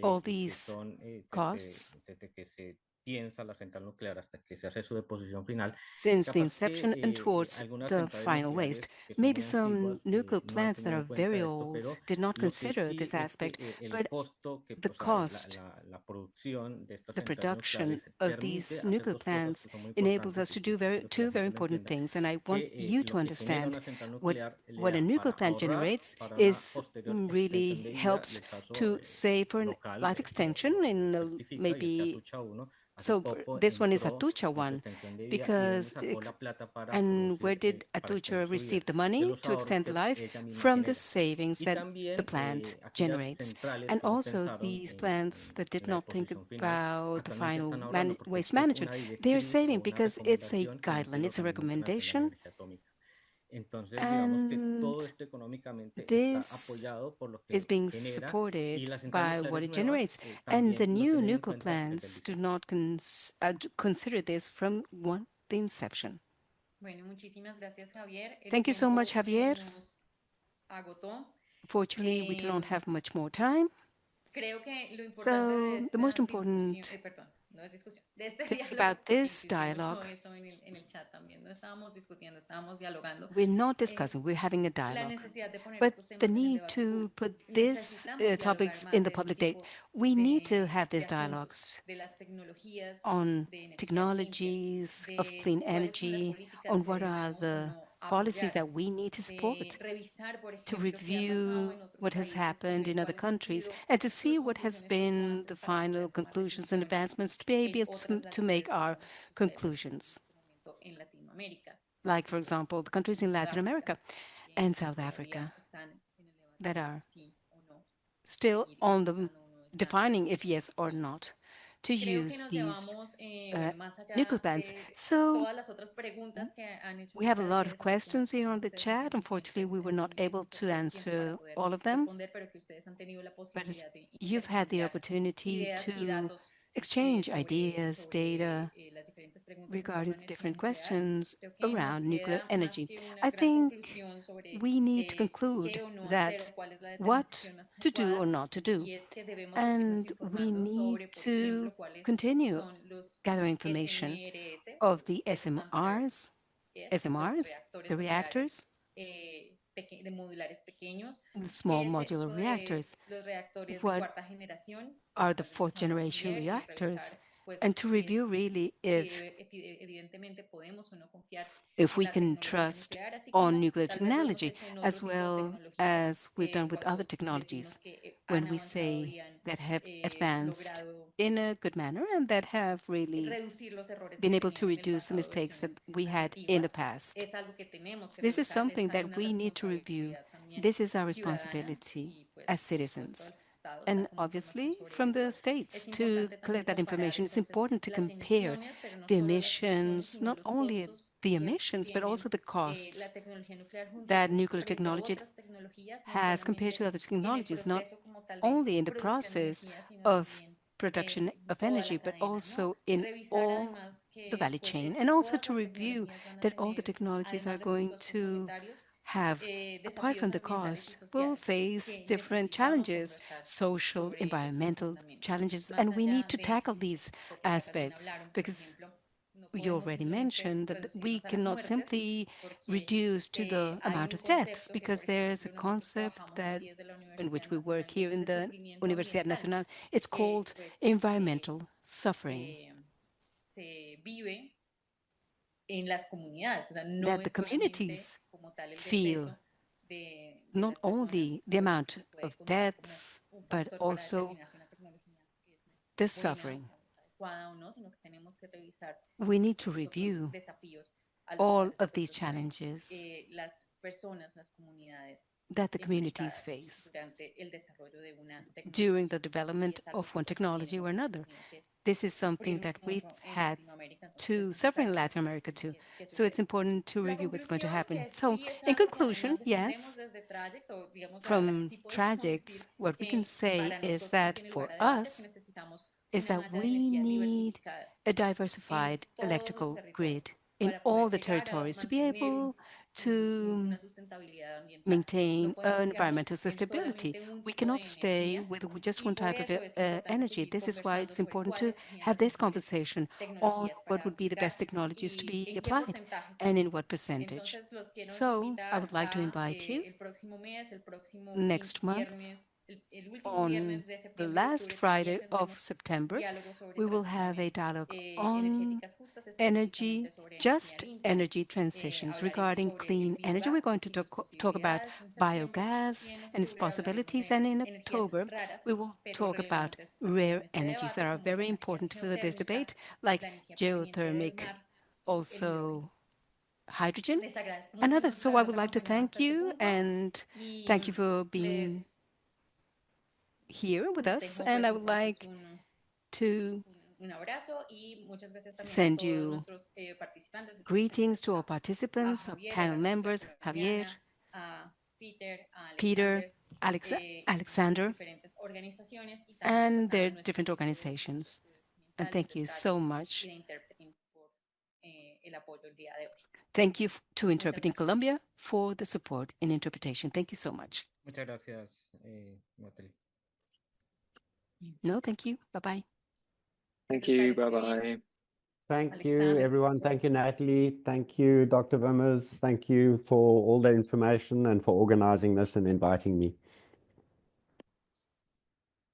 all these costs since the inception and towards the final waste. Maybe some nuclear plants that are very old did not consider this aspect, but the cost, the production of these nuclear plants enables us to do two very important things. And I want you to understand what a nuclear plant generates is really helps to save for life extension in maybe. So this one is Atucha one, because and where did Atucha receive the money to extend the life? From the savings that the plant generates. And also these plants that did not think about the final waste management, they're saving because it's a guideline, it's a recommendation. And this is being supported by what it generates. And the new nuclear plants do not consider this from the inception. Thank you so much, Javier. Fortunately, we do not have much more time. So the most important thing about this dialogue, we're not discussing, we're having a dialogue. But the need to put these topics in the public debate, we need to have these dialogues on technologies of clean energy, on what are the policies that we need to support, to review what has happened in other countries, and to see what has been the final conclusions and advancements to be able to make our conclusions. Like, for example, the countries in Latin America and South Africa that are still on the defining if yes or not to use these nuclear plants. So we have a lot of questions here on the chat. Unfortunately, we were not able to answer all of them, but you've had the opportunity to exchange ideas, data regarding the different questions around nuclear energy. I think we need to conclude that what to do or not to do, and we need to continue gathering information of the SMRs, the reactors, the small modular reactors, what are the fourth generation reactors, and to review really if we can trust on nuclear technology, as well as we've done with other technologies, when we say that have advanced in a good manner and that have really been able to reduce the mistakes that we had in the past. So this is something that we need to review. This is our responsibility as citizens. And obviously from the states to collect that information. It's important to compare the emissions, not only the emissions, but also the costs that nuclear technology has compared to other technologies, not only in the process of production of energy, but also in all the value chain, and also to review that all the technologies are going to have, apart from the cost, will face different challenges, social, environmental challenges, and we need to tackle these aspects because you already mentioned that we cannot simply reduce to the amount of deaths because there's a concept that in which we work here in the Universidad Nacional. It's called environmental suffering. That the communities feel not only the amount of deaths, but also the suffering. We need to review all of these challenges that the communities face during the development of one technology or another. This is something that we've had to suffer in Latin America too. So it's important to review what's going to happen. So in conclusion, yes, from TRAJECTS, what we can say is that for us, is that we need a diversified electrical grid in all the territories to be able to maintain environmental sustainability. We cannot stay with just one type of energy. This is why it's important to have this conversation on what would be the best technologies to be applied and in what percentage. So I would like to invite you next month, on the last Friday of September, we will have a dialogue on energy, just energy transitions regarding clean energy. We're going to talk about biogas and its possibilities. And in October, we will talk about rare energies that are very important for this debate, like geothermic, also hydrogen, and others. So I would like to thank you, and thank you for being here with us, and I would like to send you greetings to all participants, our panel members, Javier, Peter, Alexander, and their different organizations. And thank you so much. Thank you to Interpreting Colombia for the support in interpretation. Thank you so much. Muchas gracias, Nataly. No, thank you. Bye-bye. Thank you. Bye-bye. Thank you, everyone. Thank you, Nataly. Thank you, Dr. Wimmers. Thank you for all the information and for organizing this and inviting me.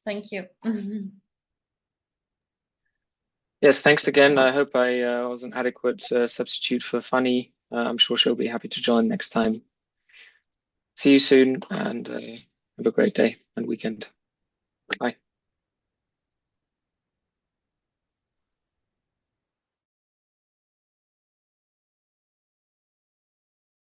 Thank you. Yes, thanks again. I hope I was an adequate substitute for Fanny. I'm sure she'll be happy to join next time. See you soon, and have a great day and weekend. Bye.